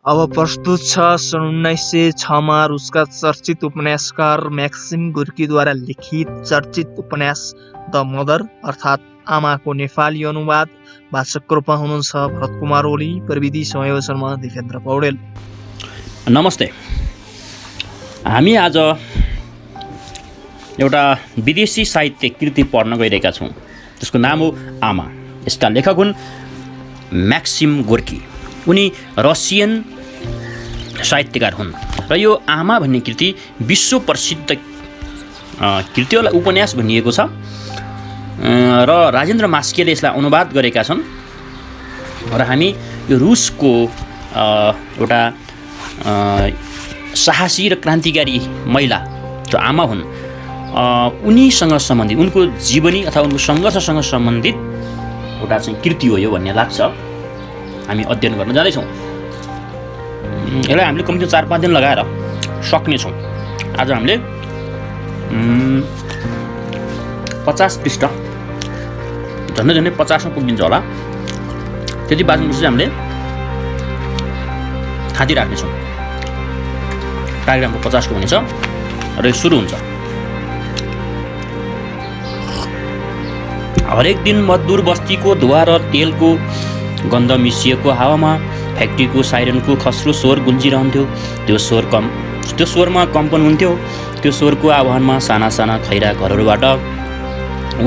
अब प्रस्तुत छ सन् 1906 मा रुसका चर्चित उपन्यासकार म्याक्सिम गोर्कीद्वारा लिखित चर्चित उपन्यास द मदर अर्थात् आमाको नेपाली अनुवाद। वाचक रूपमा हुनुहुन्छ भरत कुमार ओली, प्रविधि संयोजनमा दिपेन्द्र पौडेल। नमस्ते। हामी आज एउटा विदेशी साहित्य कृति पढ्न गइरहेका छौँ। त्यसको नाम हो आमा। यसका लेखक हुन् म्याक्सिम गोर्की। उनी रसियन साहित्यकार हुन् र यो आमा भन्ने कृति विश्व प्रसिद्ध कृतिलाई उपन्यास भनिएको छ र राजेन्द्र मास्केले यसलाई अनुवाद गरेका छन्। र हामी यो रुसको एउटा साहसी र क्रान्तिकारी महिला जो आमा हुन् उनीसँग सम्बन्धित, उनको जीवनी अथवा उनको सङ्घर्षसँग सम्बन्धित एउटा चाहिँ कृति हो यो भन्ने लाग्छ। हामी अध्ययन गर्न जाँदैछौँ। यसलाई हामीले कम्ती 4-5 दिन लगाएर सक्नेछौँ। आज हामीले 50 पृष्ठ झन्डै 50मा पुगिन्छ होला, त्यति बाँच्नुपर्छ। हामीले थाती राख्नेछौँ। प्याराग्राफको 50 को हुनेछ र यो सुरु हुन्छ। हरेक दिन मजदुर बस्तीको धुवा र तेलको गन्ध मिसिएको हावामा फ्याक्ट्रीको साइरनको खस्रो स्वर गुन्जिरहन्थ्यो। त्यो स्वरमा कम्पन हुन्थ्यो। त्यो स्वरको आह्वानमा साना साना खैरा घरहरूबाट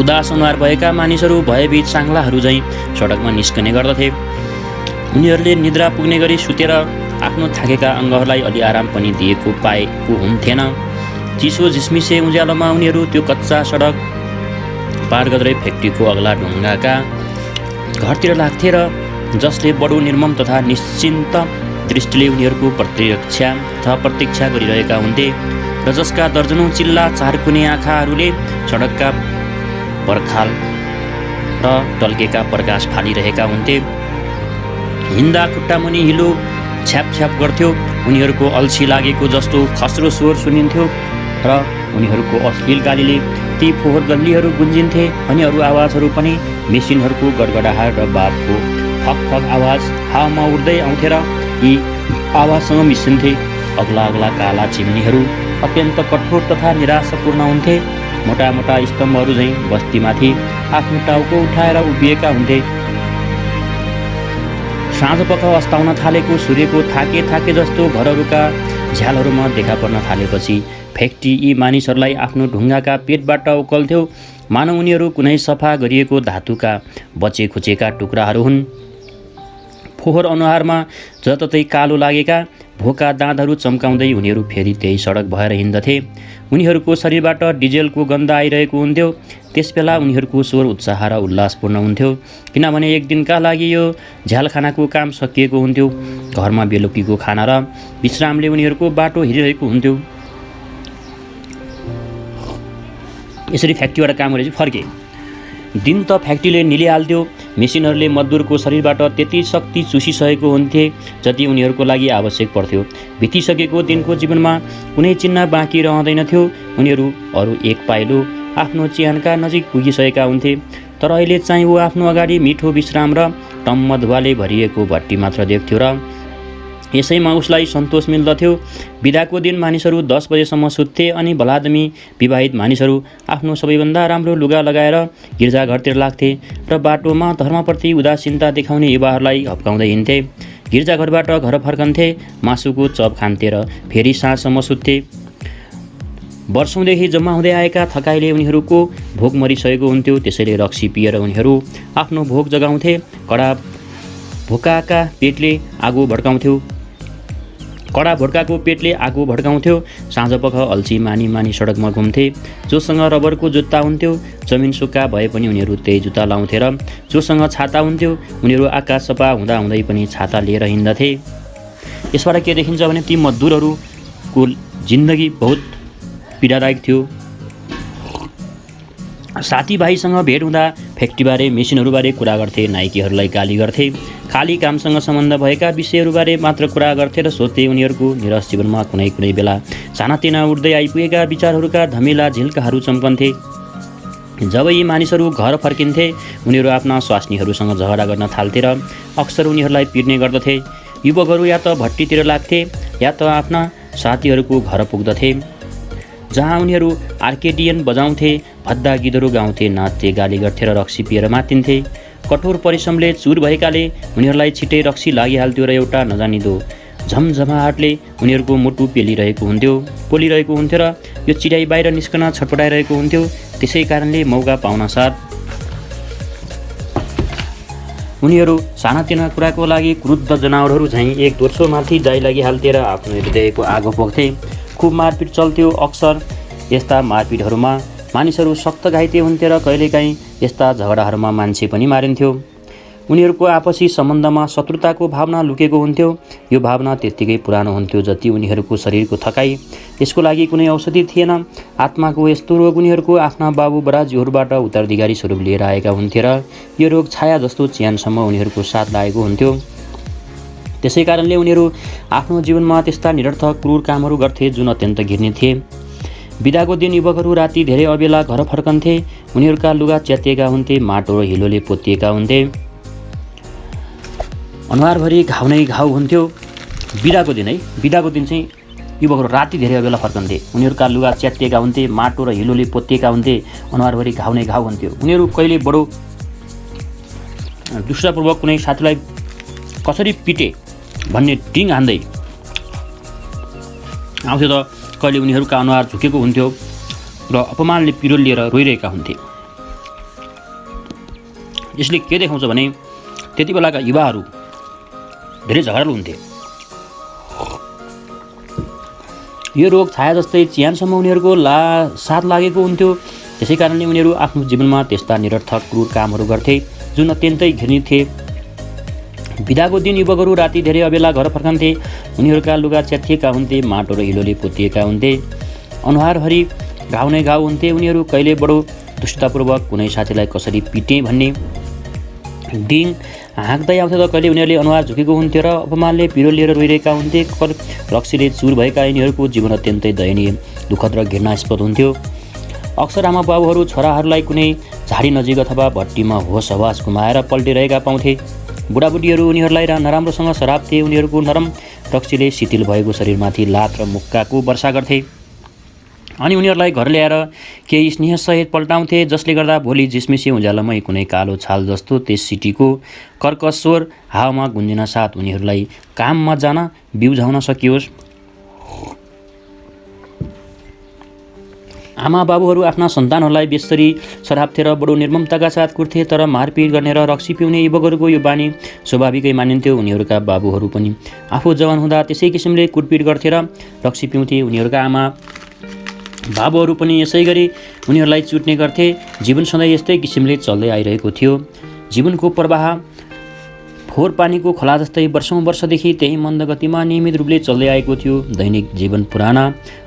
उदास अनुहार भएका मानिसहरू भयभीत साङ्लाहरू झैँ सडकमा निस्कने गर्दथे। उनीहरूले निद्रा पुग्ने गरी सुतेर आफ्नो थाकेका अङ्गहरूलाई अलि आराम पनि दिएको पाएको हुन्थेन। चिसो झिसमिसे उज्यालोमा उनीहरू त्यो कच्चा सडक पार गर्दै फ्याक्ट्रीको अग्ला ढुङ्गाका घरतिर लाग्थे र जसले बडो निर्मम तथा निश्चिन्त दृष्टिले उनीहरूको प्रतीक्षा गरिरहेका हुन्थे र जसका दर्जनौँ चिल्ला चारकुने आँखाहरूले सडकका पर्खाल र टल्केका प्रकाश फालिरहेका हुन्थे। हिँड्दा खुट्टामुनि हिलो छ्याप गर्थ्यो। उनीहरूको अल्छी लागेको जस्तो खस्रो स्वर सुनिन्थ्यो र उनीहरूको अश्लील गालीले ती फोहोर गल्लीहरू गुन्जिन्थे। अनि अरू आवाजहरू पनि मेसिनहरूको गडगडाहाट र बापको फक आवाज हावामा उड्दै आउँथे र यी आवाजसँग मिसिन्थे। अग्ला काला चिम्नीहरू अत्यन्त कठोर तथा निराशापूर्ण हुन्थे। मोटा स्तम्भहरू झैँ बस्तीमाथि आफ्नो टाउको उठाएर उभिएका हुन्थे। साँझपख अस्ताउन थालेको सूर्यको थाके जस्तो घरहरूका झ्यालहरूमा देखा पर्न थालेपछि फ्याक्ट्री यी मानिसहरूलाई आफ्नो ढुङ्गाका पेटबाट उकल्थ्यो। मानव उनीहरू कुनै सफा गरिएको धातुका बचेखुचेका टुक्राहरू हुन्। फोहोर अनुहारमा जततै कालो लागेका भोका दाँतहरू चम्काउँदै उनीहरू फेरि त्यही सडक भएर हिँड्दथे। उनीहरूको शरीरबाट डिजेलको गन्ध आइरहेको हुन्थ्यो। त्यसबेला उनीहरूको स्वर उत्साह र उल्लासपूर्ण हुन्थ्यो, किनभने एक दिनका लागि यो झ्यालखानाको काम सकिएको हुन्थ्यो। घरमा बेलुकीको खाना र विश्रामले उनीहरूको बाटो हेरिरहेको हुन्थ्यो। यसरी फ्याक्ट्रीबाट काम गरेपछि फर्के। दिन त फ्याक्ट्रीले निलिहाल्थ्यो। मेसिनहरूले मजदुरको शरीरबाट त्यति शक्ति चुसिसकेको हुन्थे जति उनीहरूको लागि आवश्यक पर्थ्यो। बितिसकेको दिनको जीवनमा कुनै चिन्ह बाँकी रहँदैनथ्यो। उनीहरू अरू एक पाइलो आफ्नो चिहानका नजिक पुगिसकेका हुन्थे। तर अहिले चाहिँ ऊ आफ्नो अगाडि मिठो विश्राम र टम्म धुवाले भरिएको भट्टी मात्र देख्थ्यो र यसैमा उसलाई सन्तोष मिल्दथ्यो। बिदाको दिन मानिसहरू 10 बजेसम्म सुत्थे अनि भलादमी विवाहित मानिसहरू आफ्नो सबैभन्दा राम्रो लुगा लगाएर गिर्जाघरतिर लाग्थे र बाटोमा धर्मप्रति उदासीनता देखाउने युवाहरूलाई हप्काउँदै हिँड्थे। गिर्जाघरबाट घर फर्कन्थे, मासुको चप खान्थे र फेरि साँझसम्म सुत्थे। वर्षौँदेखि जम्मा हुँदै आएका थकाइले उनीहरूको भोक मरिसकेको हुन्थ्यो। त्यसैले रक्सी पिएर उनीहरू आफ्नो भोक जगाउँथे। कडा भड्काको पेटले आगो भड्काउँथ्यो। साँझपख अल्छी मानी सडकमा घुम्थे। जोसँग रबरको जुत्ता हुन्थ्यो, जमिन सुक्खा भए पनि उनीहरू त्यही जुत्ता लाउँथे र जोसँग छाता हुन्थ्यो उनीहरू आकाश सफा हुँदै पनि छाता लिएर हिँड्दथे। यसबाट के देखिन्छ भने ती मजदुरहरूको जिन्दगी बहुत पीडादायक थियो। साथीभाइसँग भेट हुँदा फ्याक्ट्रीबारे, मेसिनहरूबारे कुरा गर्थे। नाइकेहरूलाई गाली गर्थे। खाली कामसँग सम्बन्ध भएका विषयहरूबारे मात्र कुरा गर्थे र सोध्थे। उनीहरूको निरस जीवनमा कुनै बेला सानातिना उड्दै आइपुगेका विचारहरूका धमिला झिल्काहरू चम्कन्थे। जब यी मानिसहरू घर फर्किन्थे उनीहरू आफ्ना स्वास्नीहरूसँग झगडा गर्न थाल्थे र अक्सर उनीहरूलाई पिट्ने गर्दथे। युवकहरू या त भट्टीतिर लाग्थे या त आफ्ना साथीहरूको घर पुग्दथे, जहाँ उनीहरू आर्केडियन बजाउँथे, भद्दा गीतहरू गाउँथे, नाच्थे, गाली गर्थे र रक्सी पिएर मातिन्थे। कठोर परिश्रमले चुर भएकाले उनीहरूलाई छिटै रक्सी लागिहाल्थ्यो र एउटा नजानिदो झमझमाहटले उनीहरूको मुटु पोलिरहेको हुन्थ्यो र यो चिडाइ बाहिर निस्कन छटपटाइरहेको हुन्थ्यो। त्यसै कारणले मौका पाउनासाथ उनीहरू सानातिना कुराको लागि क्रुद्ध जनावरहरू झैँ एक दोस्रोमाथि जाइ लागिहाल्थे र आफ्नो हृदयको आगो पोख्थे। खुब मारपिट चल्थ्यो। अक्सर यस्ता मारपिटहरूमा मानिसहरू सख्त घाइते हुन्थे र कहिलेकाहीँ यस्ता झगडाहरूमा मान्छे पनि मारिन्थ्यो। उनीहरूको आपसी सम्बन्धमा शत्रुताको भावना लुकेको हुन्थ्यो। यो भावना त्यत्तिकै पुरानो हुन्थ्यो जति उनीहरूको शरीरको थकाइ। यसको लागि कुनै औषधि थिएन। आत्माको यस्तो रोग उनीहरूको आफ्ना बाबु बराजुहरूबाट उत्तराधिकारी स्वरूप लिएर आएका हुन्थे र यो रोग छाया जस्तो च्यानसम्म उनीहरूको साथ लागेको हुन्थ्यो। त्यसै कारणले उनीहरू आफ्नो जीवनमा त्यस्ता निरर्थक क्रूर कामहरू गर्थे जुन अत्यन्त घिर्ने थिए। बिदाको दिन युवकहरू राति धेरै अबेला घर फर्कन्थे। उनीहरूका लुगा च्यातिएका हुन्थे, माटो र हिलोले पोतिएका हुन्थे, अनुहारभरि घाउ नै घाउ हुन्थ्यो। बिदाको दिन चाहिँ युवकहरू राति धेरै अबेला फर्कन्थे। उनीहरूका लुगा च्यातिएका हुन्थे, माटो र हिलोले पोतिएका हुन्थे, अनुहारभरि घाउ नै घाउ हुन्थ्यो। उनीहरू कहिले बडो दुष्टपूर्वक कुनै साथीलाई कसरी पिटे भन्ने टिङ हान्दै आउँथ्यो त कहिले उनीहरूका अनुहार झुकेको हुन्थ्यो र अपमानले पिरो लिएर रोइरहेका हुन्थे। यसले के देखाउँछ भने त्यति बेलाका युवाहरू धेरै झगडालु हुन्थे। यो रोग छाया जस्तै च्यानसम्म उनीहरूको साथ लागेको हुन्थ्यो। त्यसै कारणले उनीहरू आफ्नो जीवनमा त्यस्ता निरर्थक क्रूर कामहरू गर्थे जुन अत्यन्तै घृणित थिए। बिदाको दिन युवकहरू राति धेरै अबेला घर फर्कन्थे। उनीहरूका लुगा च्यातिएका हुन्थे, माटो र हिलोले पोतिएका हुन्थे, अनुहारभरि घाउ नै घाउ हुन्थे। उनीहरू कहिले बडो दुष्टतापूर्वक कुनै साथीलाई कसरी पिटे भन्ने डिङ हाँक्दै आउँथ्यो त कहिले उनीहरूले अनुहार झुकेको हुन्थ्यो र अपमानले पिरो लिएर रोइरहेका हुन्थे। रक्सीले चुर भएका यिनीहरूको जीवन अत्यन्तै दयनीय, दुःखद र घृणास्पद हुन्थ्यो। अक्सर आमा बाबुहरू छोराहरूलाई कुनै झाडी नजिक अथवा भट्टीमा होस हवास घुमाएर पल्टिरहेका पाउँथे। बुढाबुढीहरू उनीहरूलाई नराम्रोसँग सराप्थे। उनीहरूको नरम रक्सीले शिथिल भएको शरीरमाथि लात र मुक्काको वर्षा गर्थे अनि उनीहरूलाई घर ल्याएर केही स्नेहसहित पल्टाउँथे, जसले गर्दा भोलि झिसमिसे उज्यालोमै कुनै कालो छाल जस्तो त्यस सिटीको कर्कश स्वर हावामा गुन्जिन साथ उनीहरूलाई काममा जान बिउझाउन सकियोस्। आमा बाबुहरू आफ्ना सन्तानहरूलाई बेसरी सराप्थे र बडो निर्ममताका साथ कुर्थे। तर मारपिट गर्ने र रक्सी पिउने युवकहरूको यो बानी स्वाभाविकै मानिन्थ्यो। उनीहरूका बाबुहरू पनि आफू जवान हुँदा त्यसै किसिमले कुटपिट गर्थे र रक्सी पिउँथे। उनीहरूका आमा बाबुहरू पनि यसै गरी उनीहरूलाई चुट्ने गर्थे। जीवन सधैँ यस्तै किसिमले चल्दै आइरहेको थियो। जीवनको प्रवाह फोहोर पानीको खोला जस्तै वर्षौँदेखि त्यही मन्द गतिमा नियमित रूपले चल्दै आएको थियो। दैनिक जीवन पुराना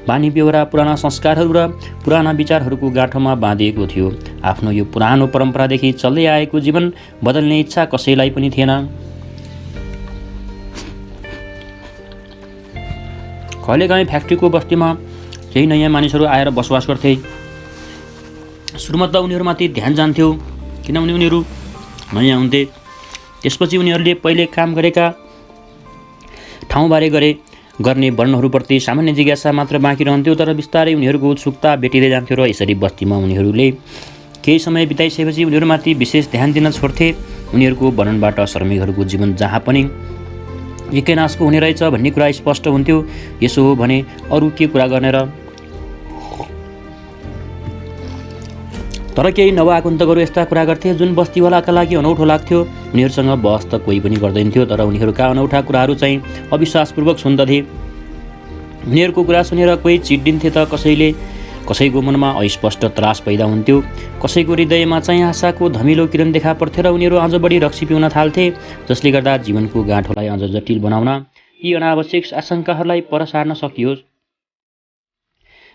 बानी बेहोरा, पुराना संस्कारहरू र पुराना विचारहरूको गाँठोमा बाँधिएको थियो। आफ्नो यो पुरानो परम्परादेखि चल्दै आएको जीवन बदल्ने इच्छा कसैलाई पनि थिएन। कहिलेकाहीँ फ्याक्ट्रीको बस्तीमा केही नयाँ मानिसहरू आएर बसोबास गर्थे। सुरुमा त उनीहरूमाथि ध्यान जान्थ्यो किनभने उनीहरू नयाँ हुन्थे। त्यसपछि उनीहरूले पहिले काम गरेका ठाउँबारे गर्ने वर्णनहरूप्रति सामान्य जिज्ञासा मात्र बाँकी रहन्थ्यो। तर बिस्तारै उनीहरूको उत्सुकता भेटिँदै जान्थ्यो र यसरी बस्तीमा उनीहरूले केही समय बिताइसकेपछि उनीहरूमाथि विशेष ध्यान दिन छोड्थे। उनीहरूको वर्णनबाट श्रमिकहरूको जीवन जहाँ पनि एकै नासको हुने रहेछ भन्ने कुरा स्पष्ट हुन्थ्यो। यसो हो भने अरू के कुरा गर्ने र? तर केही नवआगन्तुकहरू यस्ता कुरा गर्थे जुन बस्तीवालाका लागि अनौठो लाग्थ्यो। उनीहरूसँग बहस त कोही पनि गर्दैनथ्यो, तर उनीहरूका अनौठा कुराहरू चाहिँ अविश्वासपूर्वक सुन्दथे। उनीहरूको कुरा सुनेर कोही चिड्दिन्थे त कसैको मनमा अस्पष्ट त्रास पैदा हुन्थ्यो। कसैको हृदयमा चाहिँ आशाको धमिलो किरण देखा पर्थ्यो र उनीहरू अझ बढी रक्सी पिउन थाल्थे, जसले गर्दा जीवनको गाँठोलाई अझ जटिल बनाउन यी अनावश्यक आशंकाहरूलाई पर सार्न सकियोस्।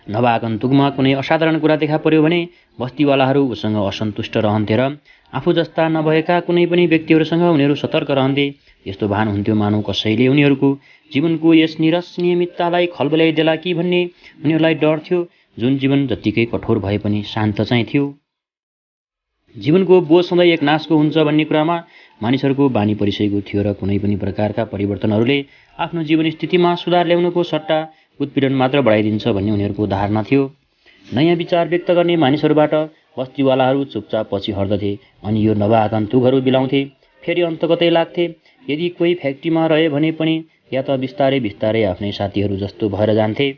नवआगन्तुकमा कुनै असाधारण कुरा देखा पर्यो भने बस्तीवालाहरू उसँग असन्तुष्ट रहन्थे र आफू जस्ता नभएका कुनै पनि व्यक्तिहरूसँग उनीहरू सतर्क रहन्थे। यस्तो भान हुन्थ्यो मानौ कसैले उनीहरूको जीवनको यस निरस नियमिततालाई खलबल्याइदेला कि भन्ने उनीहरूलाई डर थियो, जुन जीवन जत्तिकै कठोर भए पनि शान्त चाहिँ थियो। जीवनको बोझ सधैँ एक नासको हुन्छ भन्ने कुरामा मानिसहरूको बानी परिसकेको थियो र कुनै पनि प्रकारका परिवर्तनहरूले आफ्नो जीवन स्थितिमा सुधार ल्याउनुको सट्टा उत्पीडन मात्र बढाइदिन्छ भन्ने उनीहरूको धारणा थियो। नयाँ विचार व्यक्त गर्ने मानिसहरूबाट बस्तीवालाहरू चुपचाप पछि हट्दथे अनि यो नवागन्तुकहरू बिलाउँथे, फेरि अन्त कतै लाग्थे। यदि कोही फ्याक्ट्रीमा रहे भने पनि या त बिस्तारै बिस्तारै आफ्नै साथीहरू जस्तो भएर जान्थे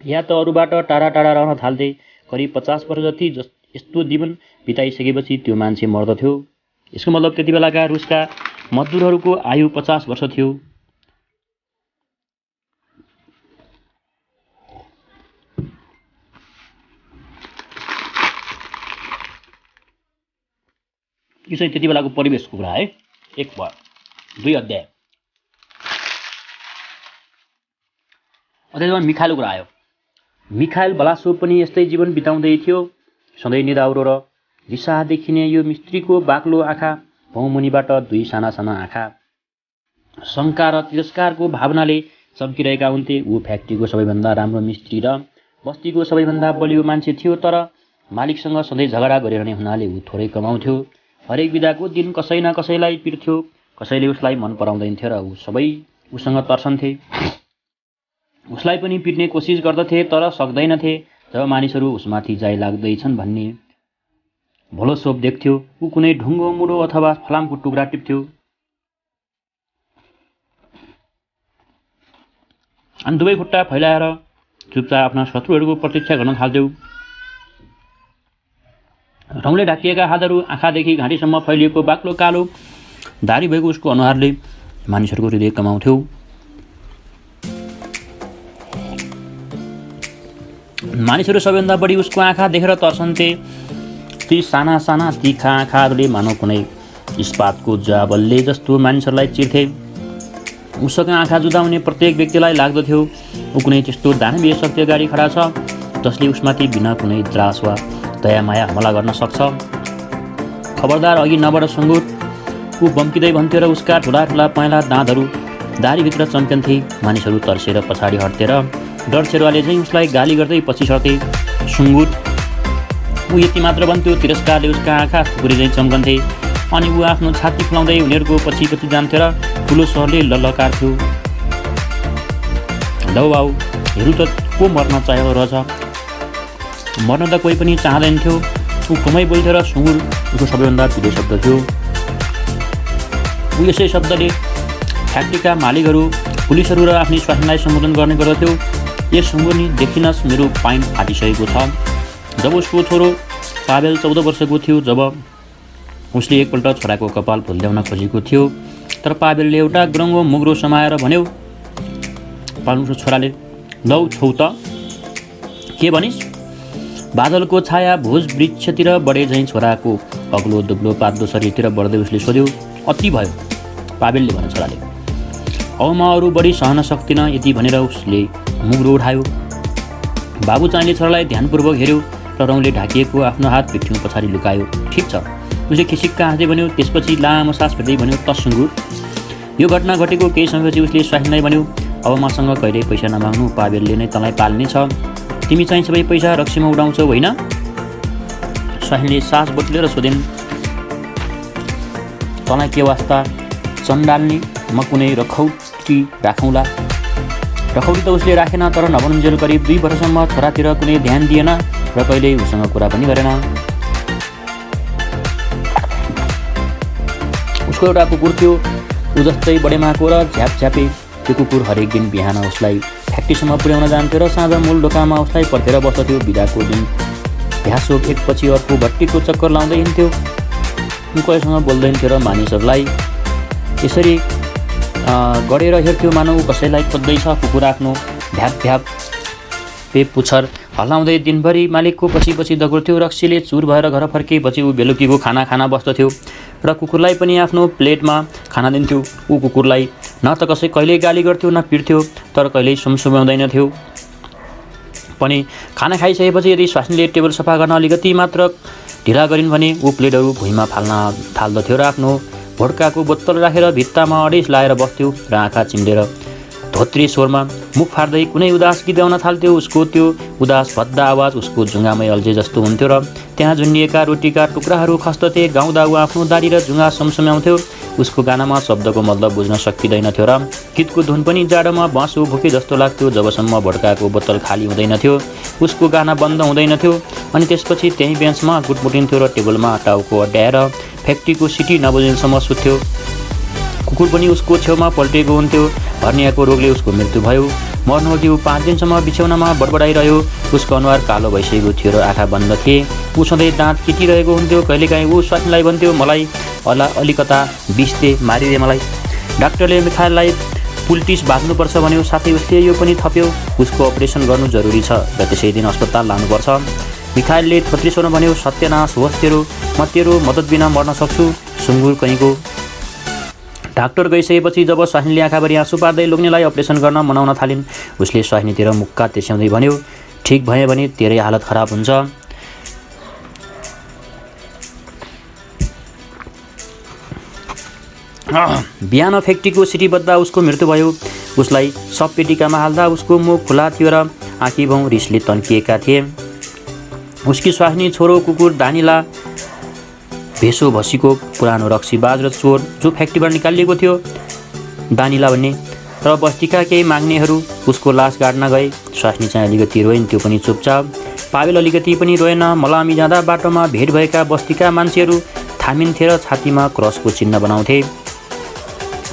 या त अरूबाट टाढा टाढा रहन थाल्थे। करिब 50 वर्ष जति यस्तो जीवन बिताइसकेपछि त्यो मान्छे मर्दथ्यो। यसको मतलब त्यति बेलाका रुसका मजदुरहरूको आयु 50 वर्ष थियो। यो चाहिँ त्यति बेलाको परिवेशको कुरा है। 1-2 अध्याय। अध्यायमा मिखाइलको कुरा आयो। मिखाइल बलासोभ पनि यस्तै जीवन बिताउँदै थियो। सधैँ निदाउरो र रिसाहा देखिने यो मिस्त्रीको बाक्लो आँखा, भौमुनिबाट 2 साना साना आँखा शङ्का र तिरस्कारको भावनाले चम्किरहेका हुन्थे। ऊ फ्याक्ट्रीको सबैभन्दा राम्रो मिस्त्री र बस्तीको सबैभन्दा बलियो मान्छे थियो, तर मालिकसँग सधैँ झगडा गरिरहने हुनाले ऊ थोरै कमाउँथ्यो। हरेक बिदाको दिन कसै न कसैलाई पिर्थ्यो, कसैले उसलाई मन पराउँदैन्थ्यो र ऊ सबै उसँग तर्सन्थे। उसलाई पनि पिट्ने कोसिस गर्दथे तर सक्दैनथे। जब मानिसहरू उसमाथि जाइ लाग्दैछन् भन्ने भलो सोप देख्थ्यो, ऊ कुनै ढुङ्गो मुडो अथवा फलामको टुक्रा टिप्थ्यो अनि दुवै खुट्टा फैलाएर चुपचाप आफ्ना शत्रुहरूको प्रतीक्षा गर्न थाल्थ्यो। रौँले ढाकिएका हातहरू आँखादेखि घाँटीसम्म फैलिएको बाक्लो कालो दारी भएको उसको अनुहारले मानिसहरूको हृदय कमाउँथ्यो। मानिसहरू सबैभन्दा बढी उसको आँखा देखेर तर्सन्थे। ती साना साना तिखा आँखाहरूले मानव कुनै इस्पातको जाबलले जस्तो मानिसहरूलाई चिर्थे। उसका आँखा जुदाउने प्रत्येक व्यक्तिलाई लाग्दथ्यो ऊ कुनै त्यस्तो दानवीय शक्ति अगाडि खडा छ जसले उसमाथि बिना कुनै त्रास वा दयामाया हमला गर्न सक्छ। खबरदार अघि नबढ सुँगुर, ऊ बम्किँदै भन्थ्यो र उसका ठुला ठुला पहेँला दाँतहरू दारीभित्र चम्कन्थे। मानिसहरू तर्सेर पछाडि हट्थे र डर सेरुवाले चाहिँ उसलाई गाली गर्दै पछि सर्थे। सुँगुर, ऊ यति मात्र भन्थ्यो। तिरस्कारले उसका आँखा खुकुरी चाहिँ चम्कन्थे अनि ऊ आफ्नो छाती फुलाउँदै उनीहरूको पछि पछि जान्थ्यो र ठुलो स्वरले ललकार्थ्यो, लौ बाउ, हेरौँ त को मर्न चाहेको रहेछ। मर्न त कोही पनि चाहँदैन थियो। ऊ कमै बोल्थ्यो र सुँगुर उसको सबैभन्दा प्रिय शब्द थियो। ऊ यसै शब्दले फ्याक्ट्रीका मालिकहरू, पुलिसहरू र आफ्नै स्वास्नीलाई सम्बोधन गर्ने गर्दथ्यो। ए सुँगुर नि, देखिनस् मेरो पाइन्ट फाटिसकेको छ। जब उसको छोरो पावेल 14 वर्षको थियो, जब उसले एकपल्ट छोराको कपाल फुल्ल्याउन खोजेको थियो, तर पावेलले एउटा ग्रङ्गो मुग्रो समाएर भन्यो। पाल्नुको छोराले, लौ छौ त, के भनिस्? बादलको छाया भोज वृक्षतिर बढे झैँ छोराको अग्लो दुब्लो पातलो शरीरतिर बढ्दै उसले सोध्यो। अति भयो, पावेलले भने छोराले। अब म अरू बढी सहन सक्दिनँ, यति भनेर उसले मुग्रो उठायो। बाबु चाहिँले छोरालाई ध्यानपूर्वक हेऱ्यो र रौँले ढाकिएको आफ्नो हात पिठ्यौँ पछाडि लुकायो। ठिक छ, उसले खिसिक्का हाँस्दै भन्यो। त्यसपछि लामो सास फेर्दै भन्यो, त सुँगुर। यो घटना घटेको केही समयपछि उसले स्वास्नीलाई भन्यो, अब मसँग कहिल्यै पैसा नमाग्नु, पावेलले नै तँलाई पाल्ने छ। तिमी चाहिँ सबै पैसा रक्सीमा उडाउँछौ होइन? स्वास्नीले सास बटुलेर सोधिन्, तँलाई के वास्ता चन्डाल्ने? म कुनै रखौटी राखौँला। रखौटी त उसले राखेन, तर नबनुन्जेल करिब 2 वर्षसम्म छोरातिर कुनै ध्यान दिएन र कहिल्यै उसँग कुरा पनि गरेन। उसको एउटा कुकुर थियो, ऊ जस्तै बडेमाको र झ्यापझ्यापे। त्यो कुकुर हरेक दिन बिहान उसलाई फ्याक्ट्रीसम्म पुर्याउन जान्थ्यो र साँझ मूल ढोकामा उसलाई पर्खेर बस्दथ्यो। बिदाको दिन भ्यासो एकपछि अर्को भट्टीको चक्कर लाउँदै हिँड्थ्यो। ऊ कसैसँग बोल्दैन थियो र मानिसहरूलाई यसरी गडेर हेर्थ्यो मानव कसैलाई खोज्दैछ। कुकुर आफ्नो भ्याप भ्याप पे पुच्छर हल्लाउँदै दिनभरि मालिकको पछि पछि दगुर्थ्यो। रक्सीले चुर भएर घर फर्केपछि ऊ बेलुकीको खाना खान बस्दथ्यो र कुकुरलाई पनि आफ्नो प्लेटमा खाना दिन्थ्यो। ऊ कुकुरलाई न त कसै कहिल्यै गाली गर्थ्यो न पिट्थ्यो, तर कहिल्यै सुमसुमाउँदैन थियो पनि। खाना खाइसकेपछि यदि स्वास्नीले टेबल सफा गर्न अलिकति मात्र ढिला गरिन् भने ऊ प्लेटहरू भुइँमा फाल्न थाल्दथ्यो र आफ्नो भोड्काको बोतल राखेर भित्तामा अडेस लाएर बस्थ्यो र आँखा चिम्लेर धोत्री स्वरमा मुख फाड्दै कुनै उदास गीत गाउन थाल्थ्यो। उसको त्यो उदास भद्दा आवाज उसको जुङ्गामै अल्झे जस्तो हुन्थ्यो र त्यहाँ झुन्डिएका रोटीका टुक्राहरू खस्दथे। गाउँदा ऊ आफ्नो दारी र जुङ्गा समसम्याउँथ्यो। उसको गानामा शब्दको मतलब बुझ्न सकिँदैनथ्यो र गीतको धुन पनि जाडोमा बाँसु भुके जस्तो लाग्थ्यो जबसम्म भड्काको बोतल खाली हुँदैनथ्यो। उसको गाना बन्द हुँदैनथ्यो अनि त्यसपछि त्यही बेन्चमा गुटमुटिन्थ्यो र टेबलमा टाउको अड्याएर फ्याक्ट्रीको सिटी नबुझिन्सम्म सुत्थ्यो। कुकुर पनि उसको छेउमा पल्टिएको हुन्थ्यो। हर्नियाको रोगले उसको मृत्यु भयो। मर्नुअघि ऊ 5 दिनसम्म बिछौनामा बडबडाइरह्यो। उसको अनुहार कालो भइसकेको थियो र आँखा बन्द थिए। ऊ सधैँ दाँत किटिरहेको हुन्थ्यो। कहिलेकाहीँ ऊ स्वास्नीलाई भन्थ्यो, मलाई अलिकता विष दे, मारिदे मलाई। डाक्टरले मिखाइललाई पुल्टिस बाँध्नुपर्छ भन्यो। साथै उसले यो पनि थप्यो, उसको अपरेसन गर्नु जरुरी छ र त्यसै दिन अस्पताल लानुपर्छ। मिखाइलले थोत्रे स्वरमा भन्यो, सत्यनाश होस् तेरो, म तेरो मद्दत बिना मर्न सक्छु, सुँगुर कहीँको। डाक्टर गइसकेपछि जब स्वास्नीले आँखाभरि आँसु पार्दै लोग्नेलाई अपरेसन गर्न मनाउन थालिन्, उसले स्वास्नीतिर मुक्का तिर्स्याउँदै भन्यो, ठिक भए भने तेरै हालत खराब हुन्छ। बिहान फ्याक्ट्रीको सिटी बज्दा उसको मृत्यु भयो। उसलाई सब पेटिकामा हाल्दा उसको मुख खुला थियो र आँखी भाउ रिसले तन्किएका थिए। उसकी स्वास्नी, छोरो, कुकुर, दानिला, भेसो भसीको पुरानो रक्सीबाज र चोर जो फ्याक्ट्रीबाट निकालिएको थियो, दानिला भन्ने, र बस्तीका केही माग्नेहरू उसको लास गाड्न गए। स्वास्नी चाहिँ अलिकति रोइन्, त्यो पनि चुपचाप। पावेल अलिकति पनि रोएन। मलामी जाँदा बाटोमा भेट भएका बस्तीका मान्छेहरू थामिन्थे र छातीमा क्रसको चिन्ह बनाउँथे।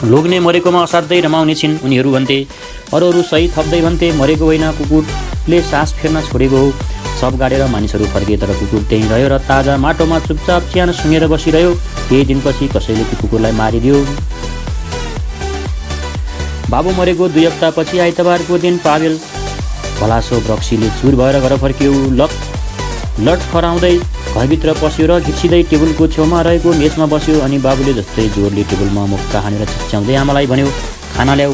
लोग्ने मरेकोमा असाध्यै रमाउने छिन्, उनीहरू भन्थे। अरूहरू सही थप्दै भन्थे, मरेको होइन, कुकुरले सास फेर्न छोडेको हो। सब गाडेर मानिसहरू फर्के तर कुकुर त्यहीँ रह्यो र ताजा माटोमा चुपचाप च्यान सुँगेर बसिरह्यो। केही दिनपछि कसैले त्यो कुकुरलाई मारिदियो। बाबु मरेको 2 हप्तापछि आइतबारको दिन पावेल भलासो रक्सीले चुर भएर घर फर्कियो। लट खराउँदै घरभित्र पस्यो र घिच्सिँदै टेबलको छेउमा रहेको मेचमा बस्यो। अनि बाबुले जस्तै जोरले टेबलमा मुक्का हानेर चिच्याउँदै आमालाई भन्यो, खाना ल्याऊ।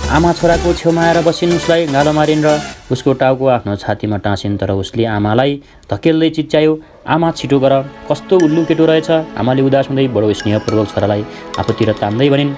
आमा छोराको छेउमा आएर बसिन्। उसलाई गालो मारिन् र उसको टाउको आफ्नो छातीमा टाँसिन्। तर उसले आमालाई धकेल्दै चिच्यायो, आमा छिटो गर, कस्तो उल्लु केटो रहेछ। आमाले उदास हुँदै बडो स्नेहपूर्वक छोरालाई आफूतिर तान्दै भनिन्,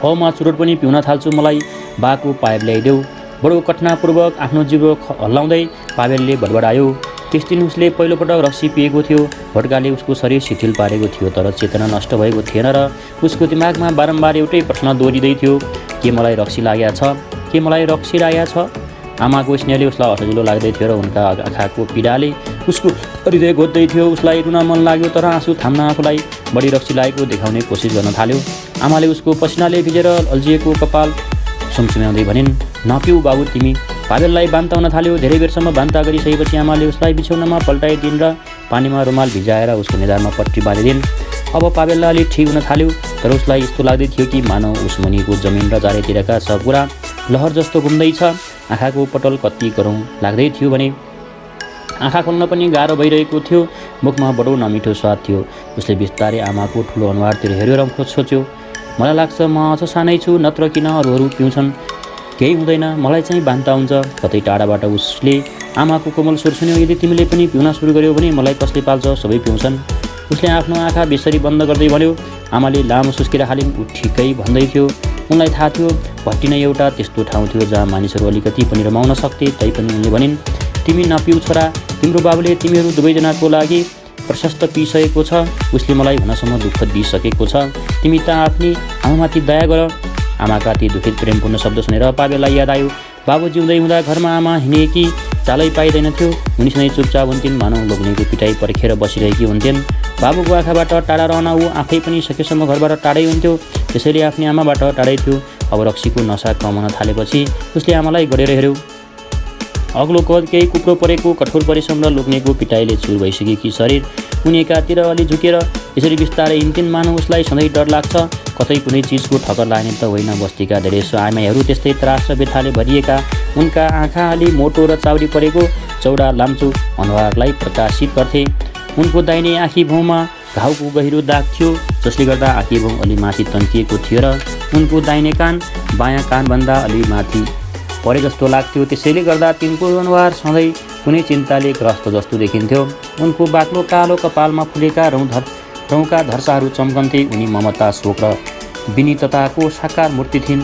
म चुरोट पनि पिउन थाल्छु, मलाई बाको पाइप ल्याइदेऊ। बडो कठिनापूर्वक आफ्नो जिब्रो हल्लाउँदै पावेलले बडबडायो। त्यस दिन उसले पहिलोपटक रक्सी पिएको थियो। भड्काले उसको शरीर शिथिल पारेको थियो तर चेतना नष्ट भएको थिएन र उसको दिमागमा बारम्बार एउटै प्रश्न दोहोरिँदै थियो, के मलाई रक्सी लागेको छ, के मलाई रक्सी लागेको छ। आमाको स्नेहले उसलाई असजिलो लाग्दै थियो र उनका आँखाको पीडाले उसको हृदय घोज्दै थियो। उसलाई रुन मन लाग्यो तर आँसु थाम्न आफूलाई बढी रक्सी लागेको देखाउने कोसिस गर्न थाल्यो। आमाले उसको पसिनाले भिजेर अल्झिएको कपाल सुमसुम्याउँदै भनिन्, नपिउ बाबु तिमी। पावेललाई बान्ताउन थाल्यो। धेरै बेरसम्म बान्ता गरिसकेपछि आमाले उसलाई बिछौनामा पल्टाइदिन् र पानीमा रुमाल भिजाएर उसको निधारमा पट्टी बाँधिदिन्। अब पावेललाई अलि ठिक हुन थाल्यो तर उसलाई यस्तो लाग्दै थियो कि मानव उसमुनिको जमिन र चारैतिरका सब कुरा लहर जस्तो घुम्दैछ। आँखाको पटल कति गरौँ लाग्दै थियो भने आँखा खोल्न पनि गाह्रो भइरहेको थियो। मुखमा बडो नमिठो स्वाद थियो। उसले बिस्तारै आमाको ठुलो अनुहारतिर हेऱ्यो र सोच्यो, मलाई लाग्छ म अझ सानै छु, नत्र किन अरूहरू पिउँछन्, केही हुँदैन, मलाई चाहिँ बान्ता हुन्छ। कतै टाढाबाट उसले आमाको कोमल स्वर सुन्यो, यदि तिमीले पनि पिउन सुरु गर्यौ भने मलाई कसले पाल्छ, सबै पिउँछन्। उसले आफ्नो आँखा बेसरी बन्द गर्दै भन्यो। आमाले लामो सुस्केर हालिन्। ऊ ठिकै भन्दै थियो। उनलाई थाहा थियो भट्टी नै एउटा त्यस्तो ठाउँ थियो जहाँ मानिसहरू अलिकति पनि रमाउन सक्थे। तैपनि उनले भनिन्, तिमी नपिउ छोरा, तिम्रो बाबुले तिमीहरू दुवैजनाको लागि प्रशस्त पिइसकेको छ। उसले मलाई हुनसम्म दुःख दिइसकेको छ। तिमी त आफ्नै आमामाथि दया गर। आमाका ती दुखित प्रेमपूर्ण शब्द सुनेर पावेललाई याद आयो, बाबु जिउँदै हुँदा घरमा आमा हिँडेकी चालै पाइँदैन थियो। उनी सधैँ चुपचाप हुन्थिन्, मानव लोग्नेको पिटाइ पर्खेर बसिरहेकी हुन्थिन्। बाबुको आँखाबाट टाढा रहन ऊ आफै पनि सकेसम्म घरबाट टाढै हुन्थ्यो। त्यसैले आफ्नै आमाबाट टाढै थियो। अब रक्सीको नसा कमाउन थालेपछि उसले आमालाई गढेर हेऱ्यो। अग्लो कद, केही कुप्रो परेको कठोर परिश्रम र लोग्नेको पिटाइले चुर भइसकेकी शरीर उनी एकातिर अलि झुकेर यसरी बिस्तारै हिँड्थिन्। मानव उसलाई सधैँ डर लाग्छ, कतै कुनै चिजको ठक्कर लाग्ने त होइन। बस्तीका धेरैसो आमाहरू त्यस्तै त्रास र व्यथाले भरिएका। उनका आँखा अलि मोटो र चाउरी परेको चौडा लाम्चो अनुहारलाई प्रकाशित गर्थे। उनको दाहिने आँखी भाउमा घाउको गहिरो दाग थियो जसले गर्दा आँखी भाउ अलि माथि तन्किएको थियो र उनको दाहिने कान बायाँ कानभन्दा अलि माथि परे जस्तो लाग्थ्यो। त्यसैले गर्दा तिनको अनुहार सधैँ कुनै चिन्ताले ग्रस्त जस्तो देखिन्थ्यो। उनको बाक्लो कालो कपालमा फुलेका रौँका धर्साहरू चम्कन्थे। उनी ममता, शोक र विनीतताको साकार मूर्ति थिइन्।